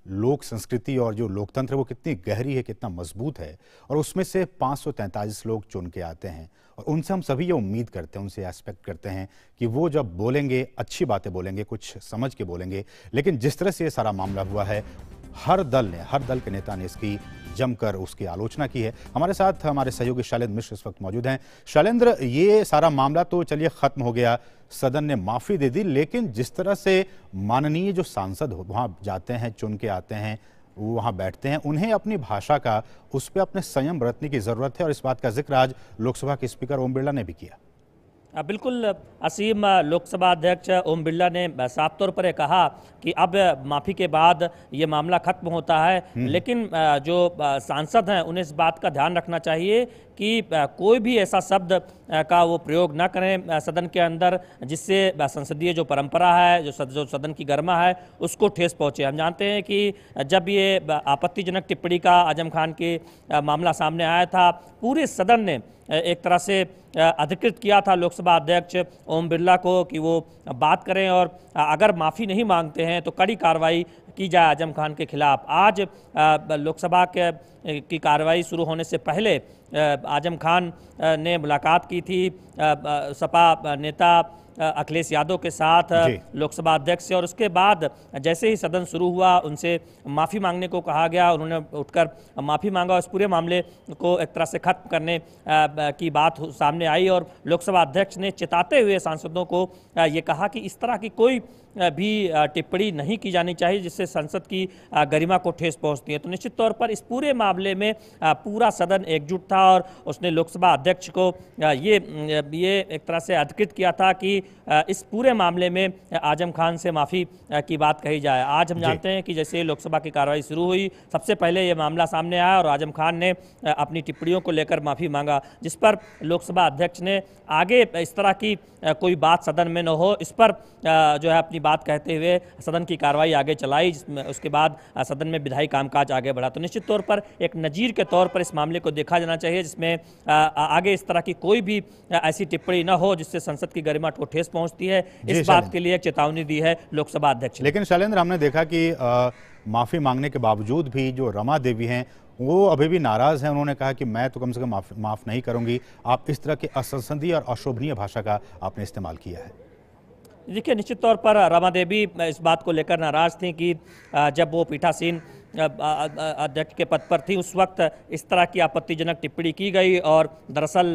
लोक संस्कृति और जो लोकतंत्र वो कितनी गहरी है, कितना मजबूत है, और उसमें से 543 लोग चुन के आते हैं और उनसे हम सभी ये उम्मीद करते हैं, उनसे एक्सपेक्ट करते हैं कि वो जब बोलेंगे अच्छी बातें बोलेंगे, कुछ समझ के बोलेंगे। लेकिन जिस तरह से ये सारा मामला हुआ है, हर दल के नेता ने इसकी जमकर उसकी आलोचना की है। हमारे साथ हमारे सहयोगी शैलेंद्र मिश्र इस वक्त मौजूद हैं। शैलेंद्र, ये सारा मामला तो चलिए खत्म हो गया, सदन ने माफी दे दी, लेकिन जिस तरह से माननीय जो सांसद वहां जाते हैं, चुन के आते हैं, वो वहां बैठते हैं, उन्हें अपनी भाषा का, उस पर अपने संयम बरतने की जरूरत है और इस बात का जिक्र आज लोकसभा के स्पीकर ओम बिरला ने भी किया। बिल्कुल असीम, लोकसभा अध्यक्ष ओम बिरला ने साफ तौर पर कहा कि अब माफ़ी के बाद ये मामला खत्म होता है, लेकिन जो सांसद हैं उन्हें इस बात का ध्यान रखना चाहिए कि कोई भी ऐसा शब्द का वो प्रयोग न करें सदन के अंदर जिससे संसदीय जो परंपरा है, जो सदन की गरिमा है, उसको ठेस पहुंचे। हम जानते हैं कि जब ये आपत्तिजनक टिप्पणी का आजम खान के मामला सामने आया था, पूरे सदन ने एक तरह से अधिकृत किया था लोकसभा अध्यक्ष ओम बिरला को कि वो बात करें और अगर माफ़ी नहीं मांगते हैं तो कड़ी कार्रवाई की जाए आजम खान के खिलाफ। आज लोकसभा की कार्रवाई शुरू होने से पहले आजम खान ने मुलाकात की थी सपा नेता अखिलेश यादव के साथ, लोकसभा अध्यक्ष से, और उसके बाद जैसे ही सदन शुरू हुआ उनसे माफ़ी मांगने को कहा गया। उन्होंने उठकर माफ़ी मांगा। उस पूरे मामले को एक तरह से खत्म करने की बात सामने आई और लोकसभा अध्यक्ष ने चेताते हुए सांसदों को ये कहा कि इस तरह की कोई भी टिप्पणी नहीं की जानी चाहिए जिससे संसद की गरिमा को ठेस पहुंचती है। तो निश्चित तौर पर इस पूरे मामले में पूरा सदन एकजुट था और उसने लोकसभा अध्यक्ष को ये एक तरह से अधिकृत किया था कि इस पूरे मामले में आजम खान से माफ़ी की बात कही जाए। आज हम जानते हैं कि जैसे लोकसभा की कार्रवाई शुरू हुई, सबसे पहले ये मामला सामने आया और आजम खान ने अपनी टिप्पणियों को लेकर माफ़ी मांगा, जिस पर लोकसभा अध्यक्ष ने आगे इस तरह की कोई बात सदन में न हो, इस पर जो है अपनी बात कहते हुए सदन की कार्रवाई आगे चलाई, जिसमें उसके बाद सदन में विधायी कामकाज आगे बढ़ा। तो निश्चित तौर पर एक नजीर के तौर पर इस मामले को देखा जाना चाहिए जिसमें आगे इस तरह की कोई भी ऐसी टिप्पणी न हो जिससे संसद की गरिमा को ठेस पहुंचती है। इस बात के लिए एक चेतावनी दी है लोकसभा अध्यक्ष। लेकिन शैलेंद्र, हमने देखा कि माफी मांगने के बावजूद भी जो रमा देवी हैं वो अभी भी नाराज हैं। उन्होंने कहा कि मैं तो कम से कम माफ नहीं करूंगी। आप इस तरह के असंसदीय और अशोभनीय भाषा का आपने इस्तेमाल किया है। देखिए, निश्चित तौर पर रमा देवी इस बात को लेकर नाराज थी कि जब वो पीठासीन अध्यक्ष के पद पर थी उस वक्त इस तरह की आपत्तिजनक टिप्पणी की गई और दरअसल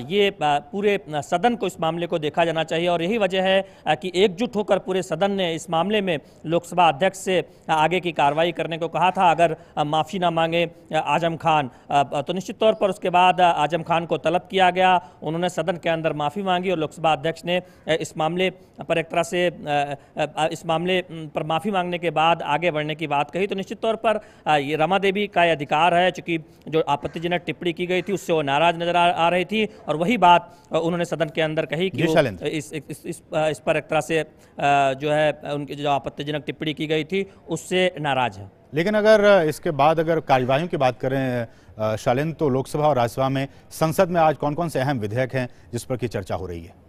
ये पूरे सदन को इस मामले को देखा जाना चाहिए और यही वजह है कि एकजुट होकर पूरे सदन ने इस मामले में लोकसभा अध्यक्ष से आगे की कार्रवाई करने को कहा था। अगर माफ़ी ना मांगे आजम खान तो निश्चित तौर पर उसके बाद आजम खान को तलब किया गया। उन्होंने सदन के अंदर माफ़ी मांगी और लोकसभा अध्यक्ष ने इस मामले पर एक तरह से इस मामले पर माफ़ी मांगने के बाद आगे बढ़ने की बात कही। तो निश्चित तौर पर ये रमा देवी का अधिकार है, चूंकि जो आपत्तिजनक टिप्पणी की गई थी उससे वो नाराज नजर आ रही थी और वही बात उन्होंने सदन के अंदर कही कि वो इस पर एक तरह से जो है उनकी जो आपत्तिजनक टिप्पणी की गई थी उससे नाराज है। लेकिन अगर इसके बाद अगर कार्यवाहियों की बात करें शैलेंद्र, तो लोकसभा और राज्यसभा में संसद में आज कौन कौन से अहम विधेयक हैं जिस पर की चर्चा हो रही है?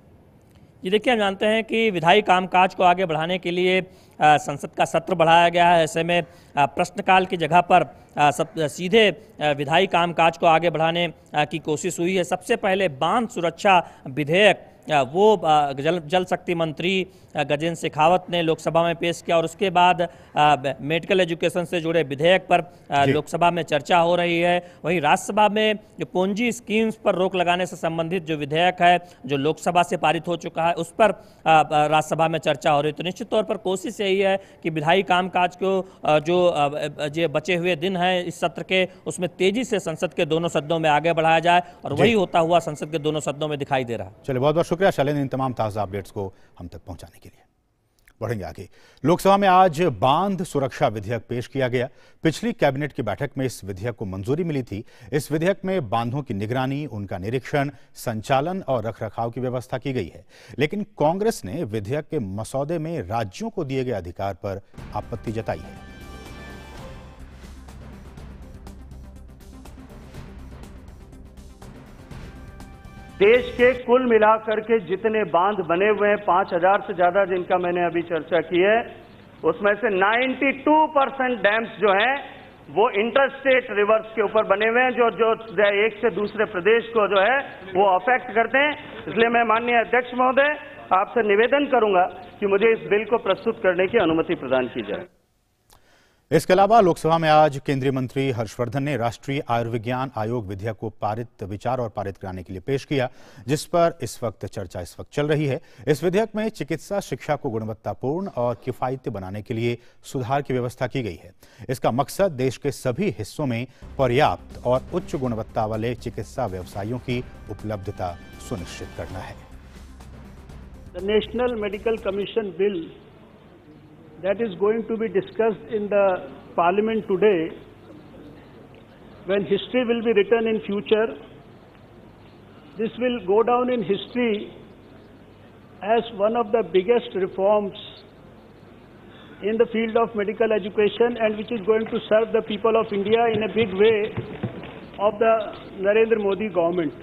ये देखिए, हम जानते हैं कि विधायी कामकाज को आगे बढ़ाने के लिए संसद का सत्र बढ़ाया गया है। ऐसे में प्रश्नकाल की जगह पर सीधे विधायी कामकाज को आगे बढ़ाने की कोशिश हुई है। सबसे पहले बांध सुरक्षा विधेयक वो जल शक्ति मंत्री गजेंद्र शेखावत ने लोकसभा में पेश किया और उसके बाद मेडिकल एजुकेशन से जुड़े विधेयक पर लोकसभा में चर्चा हो रही है। वहीं राज्यसभा में जो पोंजी स्कीम्स पर रोक लगाने से संबंधित जो विधेयक है जो लोकसभा से पारित हो चुका है उस पर राज्यसभा में चर्चा हो रही है। तो निश्चित तौर पर कोशिश यही है कि विधायी कामकाज को जो बचे हुए दिन हैं इस सत्र के उसमें तेजी से संसद के दोनों सदनों में आगे बढ़ाया जाए और वही होता हुआ संसद के दोनों सदनों में दिखाई दे रहा है। चलिए, बहुत बहुत शुक्रिया शैलेंद्र इन तमाम ताज़ा अपडेट्स को हम तक पहुंचाने के लिए। बढ़ेंगे आगे। लोकसभा में आज बांध सुरक्षा विधेयक पेश किया गया। पिछली कैबिनेट की बैठक में इस विधेयक को मंजूरी मिली थी। इस विधेयक में बांधों की निगरानी, उनका निरीक्षण, संचालन और रखरखाव की व्यवस्था की गई है। लेकिन कांग्रेस ने विधेयक के मसौदे में राज्यों को दिए गए अधिकार पर आपत्ति जताई है। देश के कुल मिलाकर के जितने बांध बने हुए हैं 5000 से ज्यादा जिनका मैंने अभी चर्चा की है, उसमें से 92% डैम्स जो हैं वो इंटरस्टेट रिवर्स के ऊपर बने हुए हैं, जो एक से दूसरे प्रदेश को जो है वो अफेक्ट करते हैं। इसलिए मैं माननीय अध्यक्ष महोदय आपसे निवेदन करूंगा कि मुझे इस बिल को प्रस्तुत करने की अनुमति प्रदान की जाए। इसके अलावा लोकसभा में आज केंद्रीय मंत्री हर्षवर्धन ने राष्ट्रीय आयुर्विज्ञान आयोग विधेयक को विचार और पारित कराने के लिए पेश किया, जिस पर इस वक्त चर्चा चल रही है। इस विधेयक में चिकित्सा शिक्षा को गुणवत्तापूर्ण और किफायती बनाने के लिए सुधार की व्यवस्था की गई है। इसका मकसद देश के सभी हिस्सों में पर्याप्त और उच्च गुणवत्ता वाले चिकित्सा व्यवसायियों की उपलब्धता सुनिश्चित करना है। The National Medical Commission Bill that is going to be discussed in the Parliament today, when history will be written in future, this will go down in history as one of the biggest reforms in the field of medical education, and which is going to serve the people of India in a big way of the Narendra Modi government.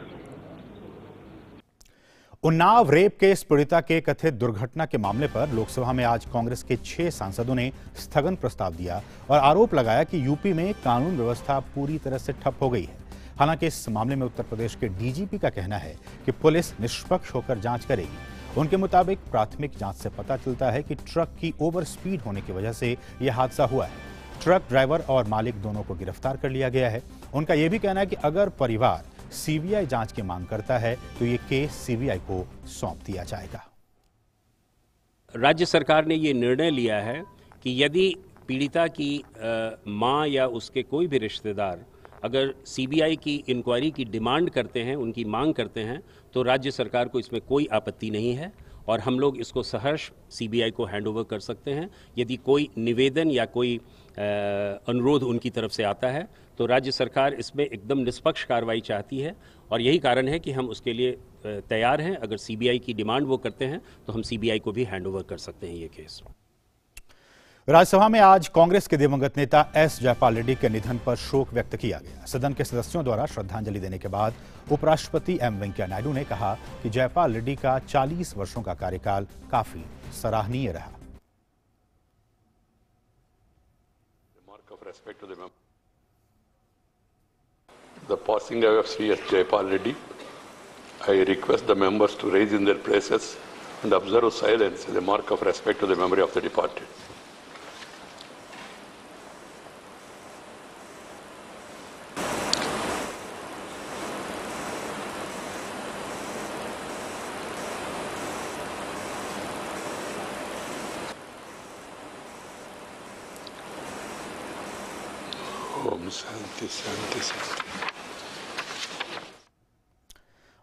Unnao rape case पीड़िता के कथित दुर्घटना के मामले पर लोकसभा में आज कांग्रेस के 6 सांसदों ने स्थगन प्रस्ताव दिया और आरोप लगाया कि यूपी में कानून व्यवस्था पूरी तरह से ठप हो गई है। हालांकि इस मामले में उत्तर प्रदेश के डीजीपी का कहना है कि पुलिस निष्पक्ष होकर जांच करेगी। उनके मुताबिक प्राथमिक जांच से पता चलता है कि ट्रक की ओवर स्पीड होने की वजह से यह हादसा हुआ है। ट्रक ड्राइवर और मालिक दोनों को गिरफ्तार कर लिया गया है। उनका यह भी कहना है कि अगर परिवार सीबीआई जांच की मांग करता है तो ये केस सीबीआई को सौंप दिया जाएगा। राज्य सरकार ने ये निर्णय लिया है कि यदि पीड़िता की मां या उसके कोई भी रिश्तेदार अगर सीबीआई की इंक्वायरी की डिमांड करते हैं, उनकी मांग करते हैं, तो राज्य सरकार को इसमें कोई आपत्ति नहीं है और हम लोग इसको सहर्ष सीबीआई को हैंडओवर कर सकते हैं। यदि कोई निवेदन या कोई अनुरोध उनकी तरफ से आता है तो राज्य सरकार इसमें एकदम निष्पक्ष कार्रवाई चाहती है और यही कारण है कि हम उसके लिए तैयार हैं। अगर सीबीआई की डिमांड वो करते हैं तो हम सीबीआई को भी हैंडओवर कर सकते हैं ये केस। राज्यसभा में आज कांग्रेस के दिवंगत नेता एस जयपाल रेड्डी के निधन पर शोक व्यक्त किया गया। सदन के सदस्यों द्वारा श्रद्धांजलि देने के बाद उपराष्ट्रपति एम वेंकैया नायडू ने कहा कि जयपाल रेड्डी का 40 वर्षों का कार्यकाल काफी सराहनीय रहा। The passing away of Sri S. Jayapal Reddy, I request the members to rise in their places and observe silence as a mark of respect to the memory of the departed. Om Shanti Shanti Shanti।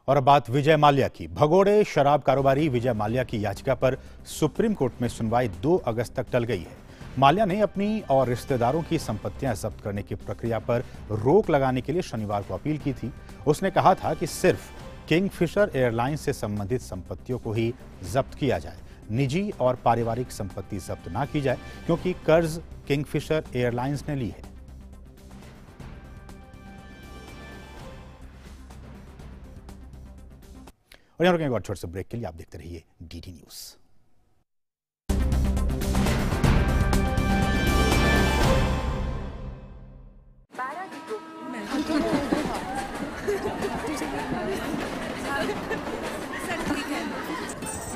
और अब बात विजय माल्या की। भगोड़े शराब कारोबारी विजय माल्या की याचिका पर सुप्रीम कोर्ट में सुनवाई 2 अगस्त तक टल गई है। माल्या ने अपनी और रिश्तेदारों की संपत्तियां जब्त करने की प्रक्रिया पर रोक लगाने के लिए शनिवार को अपील की थी। उसने कहा था कि सिर्फ किंगफिशर एयरलाइंस से संबंधित संपत्तियों को ही जब्त किया जाए, निजी और पारिवारिक संपत्ति जब्त ना की जाए, क्योंकि कर्ज किंगफिशर एयरलाइंस ने ली है। और यहाँ रुकेंगे और छोटे से ब्रेक के लिए। आप देखते रहिए डीडी न्यूज।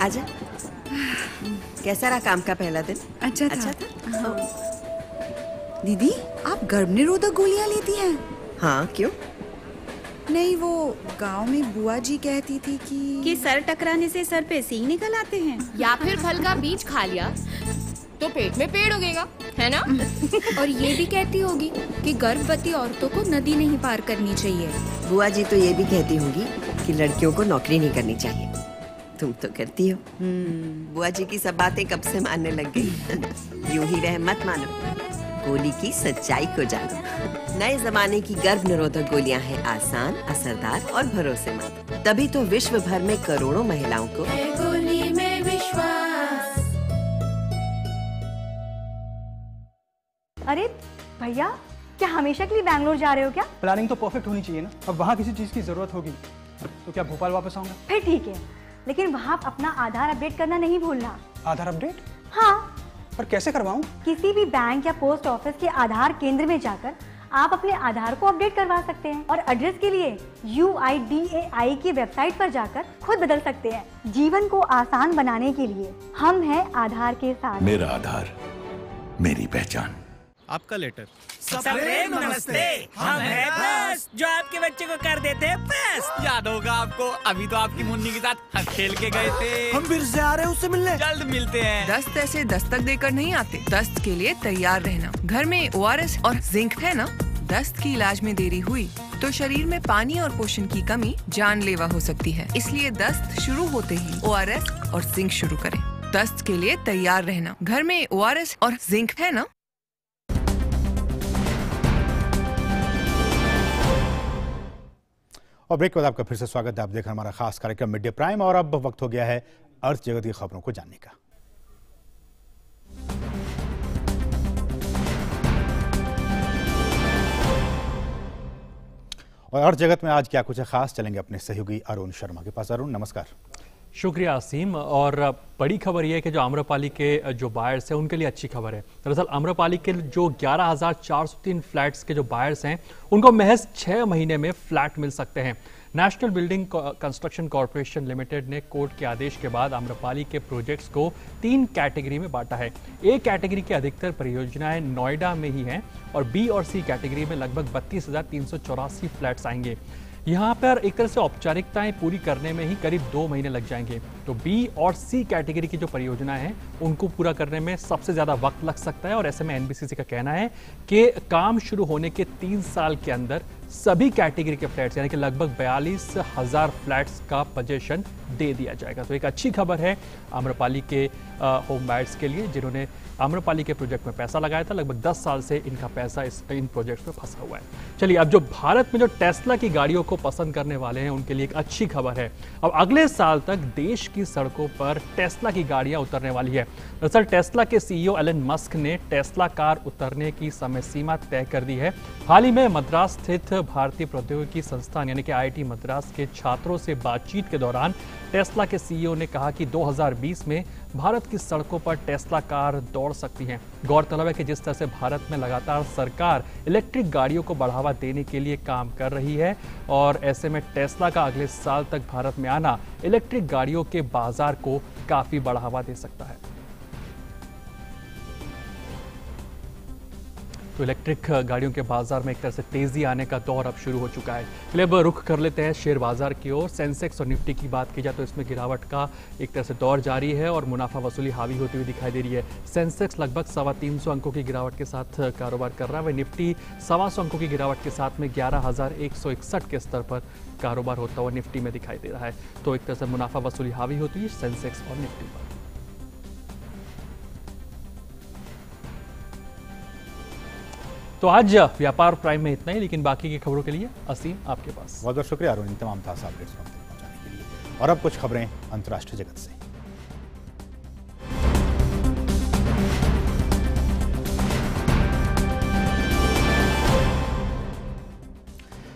आजा। कैसा रहा काम का पहला दिन? अच्छा था। दीदी, आप गर्भनिरोधक गोलियां लेती हैं? हाँ, क्यों? नहीं, वो गांव में बुआ जी कहती थी कि सर टकराने से सर पे सींग निकल आते हैं, या फिर फल का बीज खा लिया तो पेट में पेड़ उगेगा, है ना? और ये भी कहती होगी कि गर्भवती औरतों को नदी नहीं पार करनी चाहिए। बुआ जी तो ये भी कहती होगी कि लड़कियों को नौकरी नहीं करनी चाहिए। तुम तो करती हो। बुआ जी की सब बातें कब से मानने लग गई। यूं ही रह मत मानो, गोली की सच्चाई को जानो। नए जमाने की गर्भ निरोधक गोलियां हैं आसान, असरदार और भरोसेमंद। तभी तो विश्व भर में करोड़ों महिलाओं को गोली में विश्वास। अरे भैया, क्या हमेशा के लिए बैंगलोर जा रहे हो क्या? प्लानिंग तो परफेक्ट होनी चाहिए ना। अब वहाँ किसी चीज की जरूरत होगी तो क्या भोपाल वापस आऊंगा? फिर ठीक है, लेकिन वहाँ अपना आधार अपडेट करना नहीं भूलना। आधार अपडेट? हाँ, पर कैसे करवाऊं? किसी भी बैंक या पोस्ट ऑफिस के आधार केंद्र में जाकर आप अपने आधार को अपडेट करवा सकते हैं और एड्रेस के लिए UIDAI की वेबसाइट पर जाकर खुद बदल सकते हैं। जीवन को आसान बनाने के लिए हम हैं आधार के साथ। मेरा आधार, मेरी पहचान। आपका लेटर। सबरे नमस्ते, हम हैं बस जो आपके बच्चे को कर देते हैं बस। याद होगा आपको, अभी तो आपकी मुन्नी के साथ हम खेल के गए थे। हम फिर से आ रहे हैं उससे मिलने। जल्द मिलते हैं। दस्त ऐसे दस्तक देकर नहीं आते। दस्त के लिए तैयार रहना। घर में ORS और जिंक है ना? दस्त की इलाज में देरी हुई तो शरीर में पानी और पोषण की कमी जानलेवा हो सकती है। इसलिए दस्त शुरू होते ही ORS और जिंक शुरू करें। दस्त के लिए तैयार रहना। घर में ORS और जिंक है ना? और ब्रेक के बाद आपका फिर से स्वागत है। आप देख रहे हैं हमारा खास कार्यक्रम मिड डे प्राइम और अब वक्त हो गया है अर्थ जगत की खबरों को जानने का। और अर्थ जगत में आज क्या कुछ है खास, चलेंगे अपने सहयोगी अरुण शर्मा के पास। अरुण नमस्कार। शुक्रिया असीम। और बड़ी खबर यह है कि जो आम्रपाली के जो बायर्स हैं उनके लिए अच्छी खबर है। दरअसल आम्रपाली के जो 11,403 फ्लैट्स के जो बायर्स हैं उनको महज 6 महीने में फ्लैट मिल सकते हैं। National building construction corporation limited ने कोर्ट के आदेश के बाद आम्रपाली के प्रोजेक्ट्स को 3 कैटेगरी में बांटा है। ए कैटेगरी की अधिकतर परियोजनाएं नोएडा में ही हैं और बी और सी कैटेगरी में लगभग 32,384 फ्लैट्स आएंगे। यहाँ पर एक तरह से औपचारिकताएं पूरी करने में ही करीब 2 महीने लग जाएंगे। तो बी और सी कैटेगरी की जो परियोजनाएं हैं उनको पूरा करने में सबसे ज्यादा वक्त लग सकता है और ऐसे में NBCC का कहना है कि काम शुरू होने के 3 साल के अंदर सभी कैटेगरी के फ्लैट्स यानी कि लगभग 42,000 फ्लैट्स का पोजीशन दे दिया जाएगा। तो एक अच्छी खबर है आम्रपाली के होम बायर्स के लिए जिन्होंने आम्रपाली के प्रोजेक्ट में पैसा लगाया था। लगभग 10 साल से इनका पैसा इन प्रोजेक्ट्स में फंसा हुआ है। चलिए अब जो भारत में जो टेस्ला की गाड़ियों को पसंद करने वाले हैं उनके लिए एक अच्छी खबर है। अब अगले साल तक देश की सड़कों पर टेस्ला की गाड़ियां उतरने वाली है। दरअसल टेस्ला के CEO एलन मस्क ने टेस्ला कार उतरने की समय सीमा तय कर दी है। हाल ही में मद्रास स्थित भारतीय प्रौद्योगिकी संस्थान यानी कि IIT मद्रास के छात्रों से बातचीत के दौरान टेस्ला के CEO ने कहा कि 2020 में भारत की सड़कों पर टेस्ला कार दौड़ सकती हैं। गौरतलब है कि जिस तरह से भारत में लगातार सरकार इलेक्ट्रिक गाड़ियों को बढ़ावा देने के लिए काम कर रही है और ऐसे में टेस्ला का अगले साल तक भारत में आना इलेक्ट्रिक गाड़ियों के बाजार को काफी बढ़ावा दे सकता है। तो इलेक्ट्रिक गाड़ियों के बाजार में एक तरह से तेजी आने का दौर अब शुरू हो चुका है। चलिए अब रुख कर लेते हैं शेयर बाजार की ओर। सेंसेक्स और निफ्टी की बात की जाए तो इसमें गिरावट का एक तरह से दौर जारी है और मुनाफा वसूली हावी होती हुई दिखाई दे रही है। सेंसेक्स लगभग 325 अंकों की गिरावट के साथ कारोबार कर रहा है। वह निफ्टी 125 अंकों की गिरावट के साथ में 11,161 के स्तर पर कारोबार होता हुआ निफ्टी में दिखाई दे रहा है। तो एक तरह से मुनाफा वसूली हावी होती है सेंसेक्स और निफ्टी पर। तो आज व्यापार प्राइम में इतना ही, लेकिन बाकी की खबरों के लिए असीम आपके पास। बहुत बहुत शुक्रिया अरुण, तमाम ताज़ा अपडेट्स पहुंचाने के लिए। और अब कुछ खबरें अंतर्राष्ट्रीय जगत से।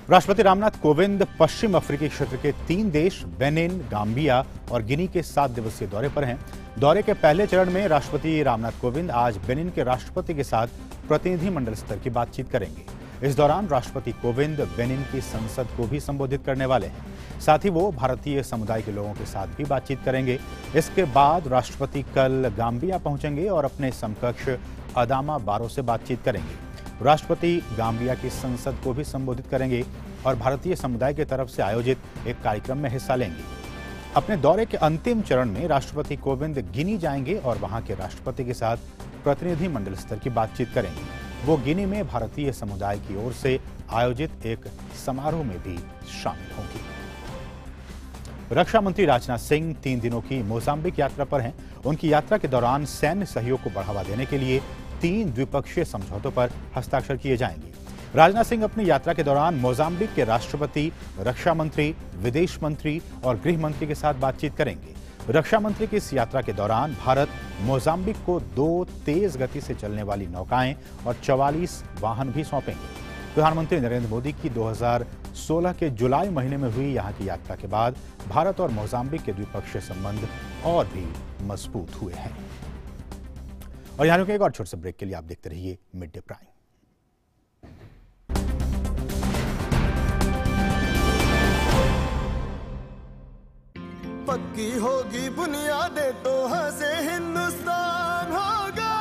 राष्ट्रपति रामनाथ कोविंद पश्चिम अफ्रीकी क्षेत्र के 3 देश बेनिन, गाम्बिया और गिनी के 7 दिवसीय दौरे पर हैं। दौरे के पहले चरण में राष्ट्रपति रामनाथ कोविंद आज बेनिन के राष्ट्रपति के साथ प्रतिनिधिमंडल स्तर की बातचीत करेंगे। इस दौरान राष्ट्रपति कोविंद बेनिन की संसद को भी संबोधित करने वाले हैं। साथ ही वो भारतीय समुदाय के लोगों के साथ भी बातचीत करेंगे। इसके बाद राष्ट्रपति कल गाम्बिया पहुंचेंगे और अपने समकक्ष अदामा बारो से बातचीत करेंगे। राष्ट्रपति गाम्बिया की संसद को भी संबोधित करेंगे और भारतीय समुदाय की तरफ से आयोजित एक कार्यक्रम में हिस्सा लेंगे। अपने दौरे के अंतिम चरण में राष्ट्रपति कोविंद गिनी जाएंगे और वहां के राष्ट्रपति के साथ प्रतिनिधिमंडल स्तर की बातचीत करेंगे। वो गिनी में भारतीय समुदाय की ओर से आयोजित एक समारोह में भी शामिल होंगे। रक्षा मंत्री राजनाथ सिंह 3 दिनों की मोजाम्बिक यात्रा पर हैं। उनकी यात्रा के दौरान सैन्य सहयोग को बढ़ावा देने के लिए 3 द्विपक्षीय समझौतों पर हस्ताक्षर किए जाएंगे। राजनाथ सिंह अपनी यात्रा के दौरान मोजाम्बिक के राष्ट्रपति, रक्षा मंत्री, विदेश मंत्री और गृह मंत्री के साथ बातचीत करेंगे। रक्षा मंत्री की इस यात्रा के दौरान भारत मोजाम्बिक को 2 तेज गति से चलने वाली नौकाएं और 44 वाहन भी सौंपेंगे। प्रधानमंत्री नरेंद्र मोदी की 2016 के जुलाई महीने में हुई यहां की यात्रा के बाद भारत और मोजाम्बिक के द्विपक्षीय संबंध और भी मजबूत हुए हैं। और यहाँ रुके एक और छोटे से ब्रेक के लिए आप देखते रहिए मिड डे प्राइम। पक्की होगी बुनियादें तो हंसे हिंदुस्तान होगा।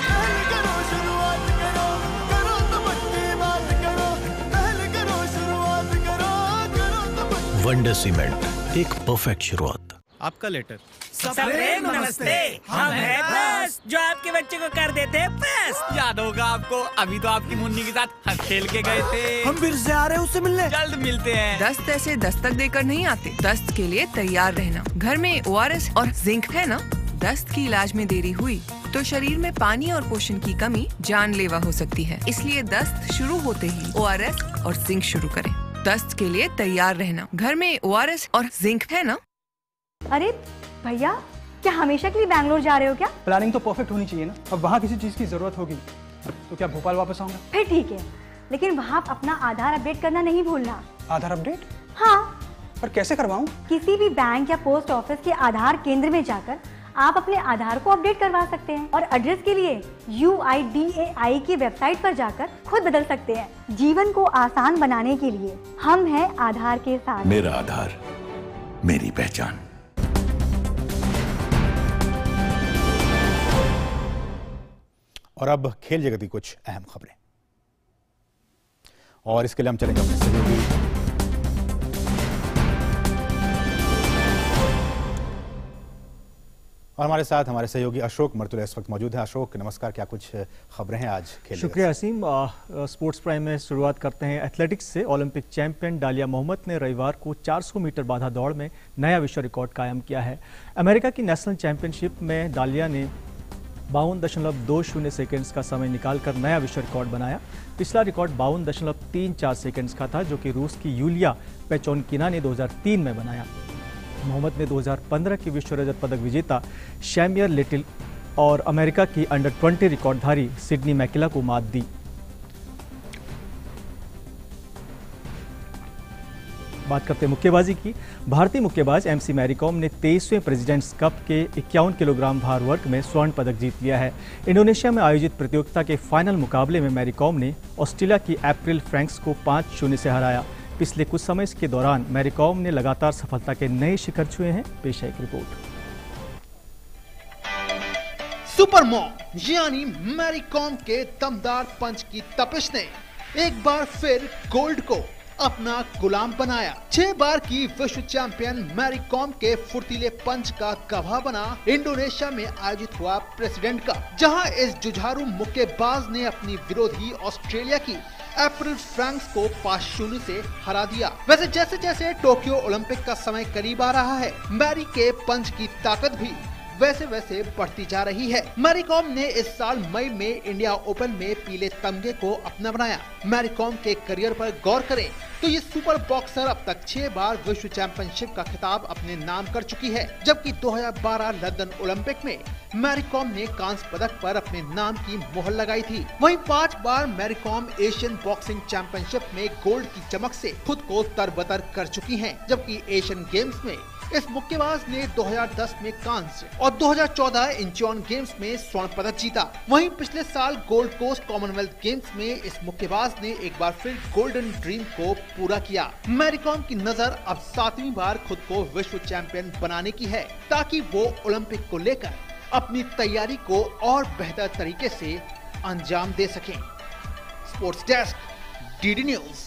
पहले करो शुरुआत करो, करो तो पक्की बात करो। पहले करो शुरुआत करो, करो तो पक्की। वंडर सीमेंट, एक परफेक्ट शुरुआत। आपका लेटर। सबरेम नमस्ते, हम हैं बस जो आपके बच्चे को कर देते हैं बस। याद होगा आपको, अभी तो आपकी मुन्नी के साथ हंस खेल के गए थे। हम फिर से आ रहे हैं उससे मिलने, जल्द मिलते हैं। दस्त ऐसे दस्तक देकर नहीं आते, दस्त के लिए तैयार रहना। घर में ORS और जिंक है ना, दस्त की इलाज में देरी हुई तो शरीर में पानी और पोषण की कमी जानलेवा हो सकती है। इसलिए दस्त शुरू होते ही ORS और जिंक शुरू करें। दस्त के लिए तैयार रहना। घर में ORS और जिंक है ना। अरे भैया, क्या हमेशा के लिए बैंगलोर जा रहे हो क्या? प्लानिंग तो परफेक्ट होनी चाहिए ना। अब वहाँ किसी चीज की जरूरत होगी तो क्या भोपाल वापस आऊंगा? फिर ठीक है, लेकिन वहाँ अपना आधार अपडेट करना नहीं भूलना। आधार अपडेट? हाँ। पर कैसे करवाऊँ? किसी भी बैंक या पोस्ट ऑफिस के आधार केंद्र में जाकर आप अपने आधार को अपडेट करवा सकते हैं और एड्रेस के लिए UIDAI की वेबसाइट पर जाकर खुद बदल सकते हैं। जीवन को आसान बनाने के लिए हम हैं आधार के साथ। मेरा आधार, मेरी पहचान। और अब खेल जगत की कुछ अहम खबरें, और इसके लिए हम चलेंगे अपने सहयोगी और हमारे साथ हमारे सहयोगी अशोक मर्तुले इस वक्त मौजूद है। अशोक नमस्कार, क्या कुछ खबरें हैं आज खेल? शुक्रिया असीम। स्पोर्ट्स प्राइम में शुरुआत करते हैं एथलेटिक्स से। ओलंपिक चैंपियन डालिया मोहम्मद ने रविवार को 400 मीटर बाधा दौड़ में नया विश्व रिकॉर्ड कायम किया है। अमेरिका की नेशनल चैंपियनशिप में डालिया ने 52.20 सेकेंड्स का समय निकालकर नया विश्व रिकॉर्ड बनाया। पिछला रिकॉर्ड 52.34 सेकेंड्स का था, जो कि रूस की यूलिया पेचोनकिना ने 2003 में बनाया। मोहम्मद ने 2015 की विश्व रजत पदक विजेता शैमियर लिटिल और अमेरिका की अंडर 20 रिकॉर्डधारी सिडनी मैकिला को मात दी। बात करते हैं मुक्केबाजी की। भारतीय मुक्केबाज MC मैरीकॉम ने 23वें प्रेसिडेंट्स कप के 51 किलोग्राम भार वर्ग में स्वर्ण पदक जीत लिया है। इंडोनेशिया में आयोजित प्रतियोगिता के फाइनल मुकाबले में मैरीकॉम ने ऑस्ट्रेलिया की अप्रैल फ्रैंक्स को 5-0 से हराया। पिछले कुछ समय के दौरान मैरीकॉम ने लगातार सफलता के नए शिखर छुए हैं। पेश है एक रिपोर्ट। सुपर मॉम यानी मैरीकॉम के दमदार पंच की तपिश ने एक बार फिर गोल्ड को अपना गुलाम बनाया। 6 बार की विश्व चैंपियन मैरीकॉम के फुर्तीले पंच का गवाह बना इंडोनेशिया में आयोजित हुआ प्रेसिडेंट कप, जहां इस जुझारू मुक्केबाज ने अपनी विरोधी ऑस्ट्रेलिया की अप्रैल फ्रैंक्स को 5-0 से हरा दिया। वैसे जैसे जैसे टोक्यो ओलंपिक का समय करीब आ रहा है, मैरी के पंच की ताकत भी वैसे वैसे बढ़ती जा रही है। मैरीकॉम ने इस साल मई में इंडिया ओपन में पीले तमगे को अपना बनाया। मैरीकॉम के करियर पर गौर करें तो ये सुपर बॉक्सर अब तक 6 बार विश्व चैंपियनशिप का खिताब अपने नाम कर चुकी है, जबकि 2012 लंदन ओलंपिक में मैरीकॉम ने कांस्य पदक पर अपने नाम की मोहर लगाई थी। वहीं 5 बार मैरीकॉम एशियन बॉक्सिंग चैंपियनशिप में गोल्ड की चमक से खुद को तरबतर कर चुकी हैं, जबकि एशियन गेम्स में इस मुक्केबाज ने 2010 में कांस्य और 2014 इंचियोन गेम्स में स्वर्ण पदक जीता। वहीं पिछले साल गोल्ड कोस्ट कॉमनवेल्थ गेम्स में इस मुक्केबाज ने एक बार फिर गोल्डन ड्रीम को पूरा किया। मैरीकॉम की नजर अब 7वीं बार खुद को विश्व चैंपियन बनाने की है, ताकि वो ओलंपिक को लेकर अपनी तैयारी को और बेहतर तरीके से अंजाम दे सकें। Sports desk, DD news.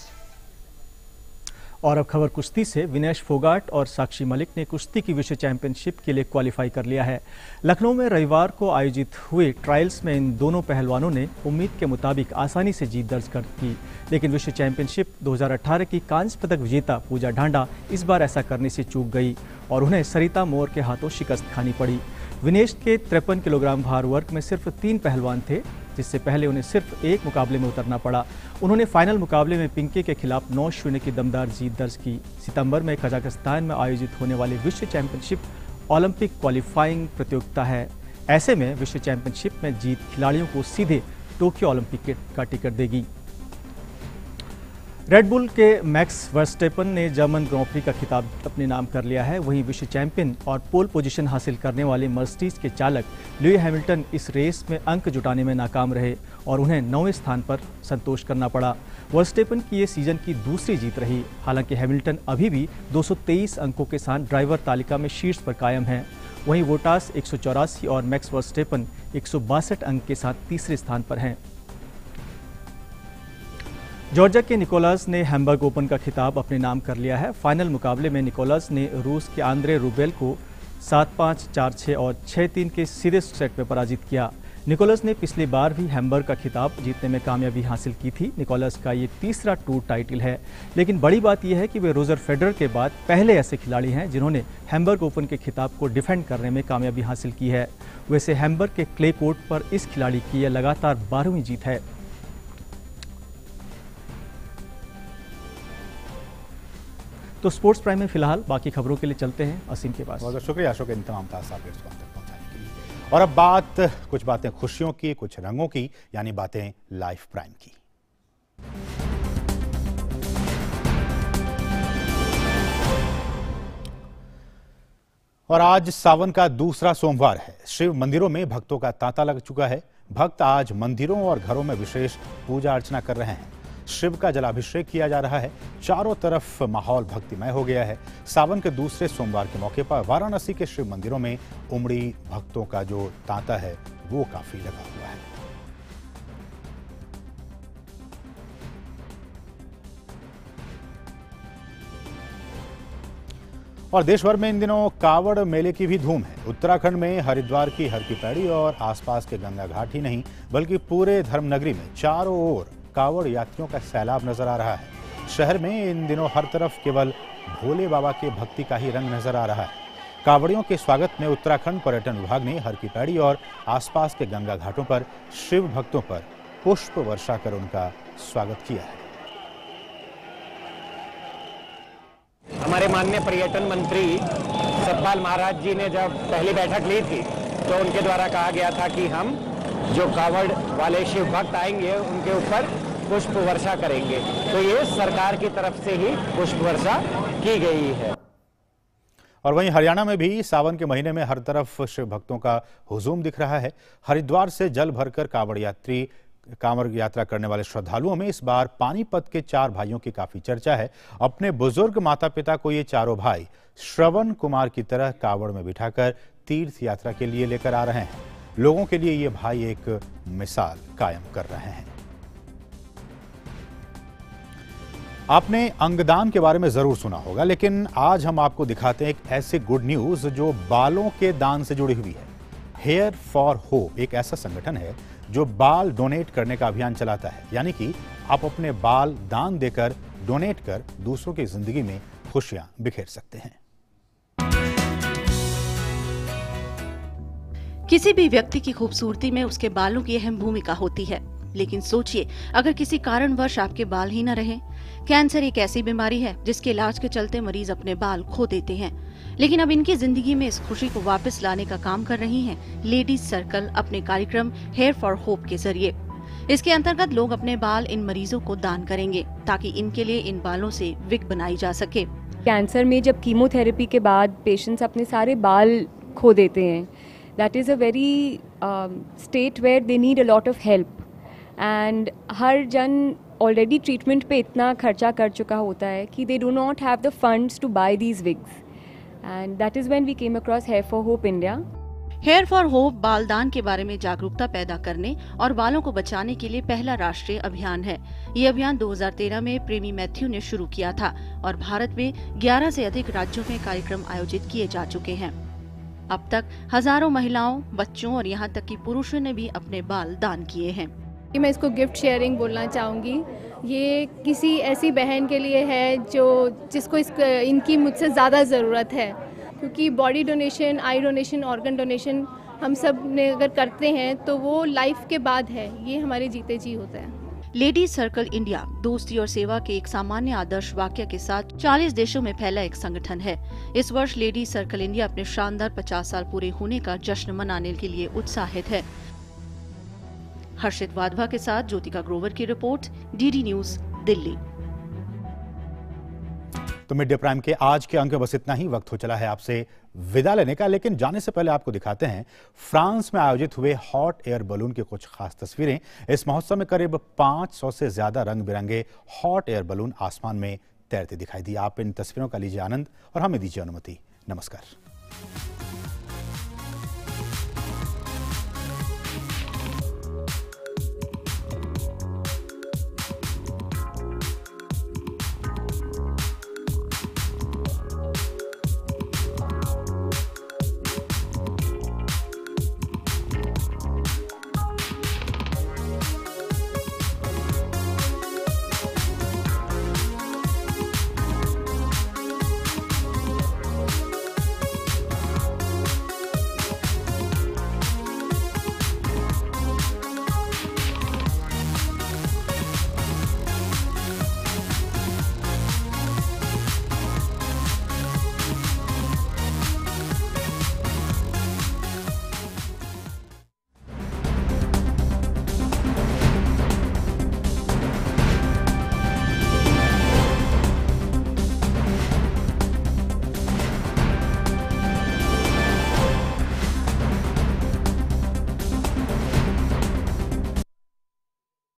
और अब खबर कुश्ती से। विनेश फोगाट और साक्षी मलिक ने कुश्ती की विश्व चैंपियनशिप के लिए क्वालिफाई कर लिया है। लखनऊ में रविवार को आयोजित हुए ट्रायल्स में इन दोनों पहलवानों ने उम्मीद के मुताबिक आसानी से जीत दर्ज कर की, लेकिन विश्व चैंपियनशिप 2018 की कांस्य पदक विजेता पूजा ढांडा इस बार ऐसा करने से चूक गई और उन्हें सरिता मोर के हाथों शिकस्त खानी पड़ी। विनेश के 53 किलोग्राम भार वर्ग में सिर्फ 3 पहलवान थे, जिससे पहले उन्हें सिर्फ एक मुकाबले में उतरना पड़ा। उन्होंने फाइनल मुकाबले में पिंके के खिलाफ 9-0 की दमदार जीत दर्ज की। सितंबर में कजाकिस्तान में आयोजित होने वाली विश्व चैंपियनशिप ओलंपिक क्वालिफाइंग प्रतियोगिता है। ऐसे में विश्व चैंपियनशिप में जीत खिलाड़ियों को सीधे टोक्यो ओलंपिक का टिकट देगी। रेड बुल के मैक्स वर्स्टेपन ने जर्मन ग्रां प्री का खिताब अपने नाम कर लिया है। वहीं विश्व चैंपियन और पोल पोजीशन हासिल करने वाले मर्सिडीज के चालक लुई हैमिल्टन इस रेस में अंक जुटाने में नाकाम रहे और उन्हें 9वें स्थान पर संतोष करना पड़ा। वर्स्टेपन की ये सीजन की दूसरी जीत रही। हालांकि हैमिल्टन अभी भी 223 अंकों के साथ ड्राइवर तालिका में शीर्ष पर कायम हैं। वहीं बोटास 184 और मैक्स वर्स्टेपन 162 अंक के साथ तीसरे स्थान पर हैं। जॉर्जिया के निकोलास ने हैम्बर्ग ओपन का खिताब अपने नाम कर लिया है। फाइनल मुकाबले में निकोलास ने रूस के आंद्रे रूबेल को 7-5, 4-6 और 6-3 के सीधे सेट में पराजित किया। निकोलस ने पिछली बार भी हैम्बर्ग का खिताब जीतने में कामयाबी हासिल की थी। निकोलस का ये तीसरा टूर टाइटल है, लेकिन बड़ी बात यह है कि वे रोजर फेडरर के बाद पहले ऐसे खिलाड़ी हैं जिन्होंने हैम्बर्ग ओपन के खिताब को डिफेंड करने में कामयाबी हासिल की है। वैसे हैम्बर्ग के क्ले कोर्ट पर इस खिलाड़ी की यह लगातार 12वीं जीत है। तो स्पोर्ट्स प्राइम में फिलहाल बाकी खबरों के लिए चलते हैं असीम के पास। बहुत शुक्रिया अशोक, इन तमाम ताज़ा अपडेट्स को हम तक पहुंचाने के लिए। और अब बात कुछ बातें खुशियों की, कुछ रंगों की, यानी बातें लाइफ प्राइम की। और आज सावन का दूसरा सोमवार है। शिव मंदिरों में भक्तों का तांता लग चुका है। भक्त आज मंदिरों और घरों में विशेष पूजा अर्चना कर रहे हैं। शिव का जलाभिषेक किया जा रहा है। चारों तरफ माहौल भक्तिमय हो गया है। सावन के दूसरे सोमवार के मौके पर वाराणसी के शिव मंदिरों में उमड़ी भक्तों का जो तांता है वो काफी लगा हुआ है। और देश भर में इन दिनों कावड़ मेले की भी धूम है। उत्तराखंड में हरिद्वार की हर की पैड़ी और आसपास के गंगा घाट ही नहीं बल्कि पूरे धर्मनगरी में चारों ओर कावड़ यात्रियों का सैलाब नजर आ रहा है। शहर में इन दिनों हर तरफ केवल भोले बाबा के भक्ति का ही रंग नजर आ रहा है। कावड़ियों के स्वागत में उत्तराखंड पर्यटन विभाग ने हर की पैड़ी और आसपास के गंगा घाटों पर शिव भक्तों पर पुष्प वर्षा कर उनका स्वागत किया है। हमारे माननीय पर्यटन मंत्री सतपाल महाराज जी ने जब पहली बैठक ली थी तो उनके द्वारा कहा गया था कि हम जो कावड़ वाले शिव भक्त आएंगे उनके ऊपर पुष्प वर्षा करेंगे। तो ये सरकार की तरफ से ही पुष्प वर्षा की गई है। और वहीं हरियाणा में भी सावन के महीने में हर तरफ शिव भक्तों का हुजूम दिख रहा है। हरिद्वार से जल भरकर कांवड़ यात्रा करने वाले श्रद्धालुओं में इस बार पानीपत के 4 भाइयों की काफी चर्चा है। अपने बुजुर्ग माता पिता को ये चारों भाई श्रवण कुमार की तरह कांवड़ में बिठाकर तीर्थ यात्रा के लिए लेकर आ रहे हैं। लोगों के लिए ये भाई एक मिसाल कायम कर रहे हैं। आपने अंगदान के बारे में जरूर सुना होगा, लेकिन आज हम आपको दिखाते हैं एक ऐसी गुड न्यूज जो बालों के दान से जुड़ी हुई है। हेयर फॉर होप एक ऐसा संगठन है जो बाल डोनेट करने का अभियान चलाता है। यानी कि आप अपने बाल दान देकर, डोनेट कर दूसरों की जिंदगी में खुशियां बिखेर सकते हैं। किसी भी व्यक्ति की खूबसूरती में उसके बालों की अहम भूमिका होती है। लेकिन सोचिए, अगर किसी कारणवश आपके बाल ही न रहें। कैंसर एक ऐसी बीमारी है जिसके इलाज के चलते मरीज अपने बाल खो देते हैं। लेकिन अब इनकी जिंदगी में इस खुशी को वापस लाने का काम कर रही हैं लेडीज सर्कल अपने कार्यक्रम हेयर फॉर होप के जरिए। इसके अंतर्गत लोग अपने बाल इन मरीजों को दान करेंगे ताकि इनके लिए इन बालों से विग बनाई जा सके। कैंसर में जब कीमोथेरेपी के बाद पेशेंट्स अपने सारे बाल खो देते हैं, that is a very state where they need a lot of help and हर जन already treatment पे इतना खर्चा कर चुका होता है कि they do not have the funds to buy these wigs and that is when we came across Hair for Hope India। Here for hope बाल दान के बारे में जागरूकता पैदा करने और बालों को बचाने के लिए पहला राष्ट्रीय अभियान है। ये अभियान 2013 में प्रेमी मैथ्यू ने शुरू किया था और भारत में 11 से अधिक राज्यों में कार्यक्रम आयोजित किए जा चुके हैं। अब तक हजारों महिलाओं, बच्चों और यहाँ तक कि पुरुषों ने भी अपने बाल दान किए हैं। मैं इसको गिफ्ट शेयरिंग बोलना चाहूँगी। ये किसी ऐसी बहन के लिए है जिसको इनकी मुझसे ज़्यादा ज़रूरत है, क्योंकि बॉडी डोनेशन, आई डोनेशन, ऑर्गन डोनेशन हम सब ने अगर करते हैं तो वो लाइफ के बाद है, ये हमारे जीते जी होता है। लेडीज सर्कल इंडिया दोस्ती और सेवा के एक सामान्य आदर्श वाक्य के साथ 40 देशों में फैला एक संगठन है। इस वर्ष लेडीज सर्कल इंडिया अपने शानदार 50 साल पूरे होने का जश्न मनाने के लिए उत्साहित है। हर्षित वाधवा के साथ ज्योतिका ग्रोवर की रिपोर्ट, डीडी न्यूज, दिल्ली। तो मिड डे प्राइम के आज के अंक में बस इतना ही। वक्त हो चला है आपसे विदा लेने का, लेकिन जाने से पहले आपको दिखाते हैं फ्रांस में आयोजित हुए हॉट एयर बलून की कुछ खास तस्वीरें। इस महोत्सव में करीब 500 से ज्यादा रंग बिरंगे हॉट एयर बलून आसमान में तैरते दिखाई दिए। आप इन तस्वीरों का लीजिए आनंद और हमें दीजिए अनुमति। नमस्कार।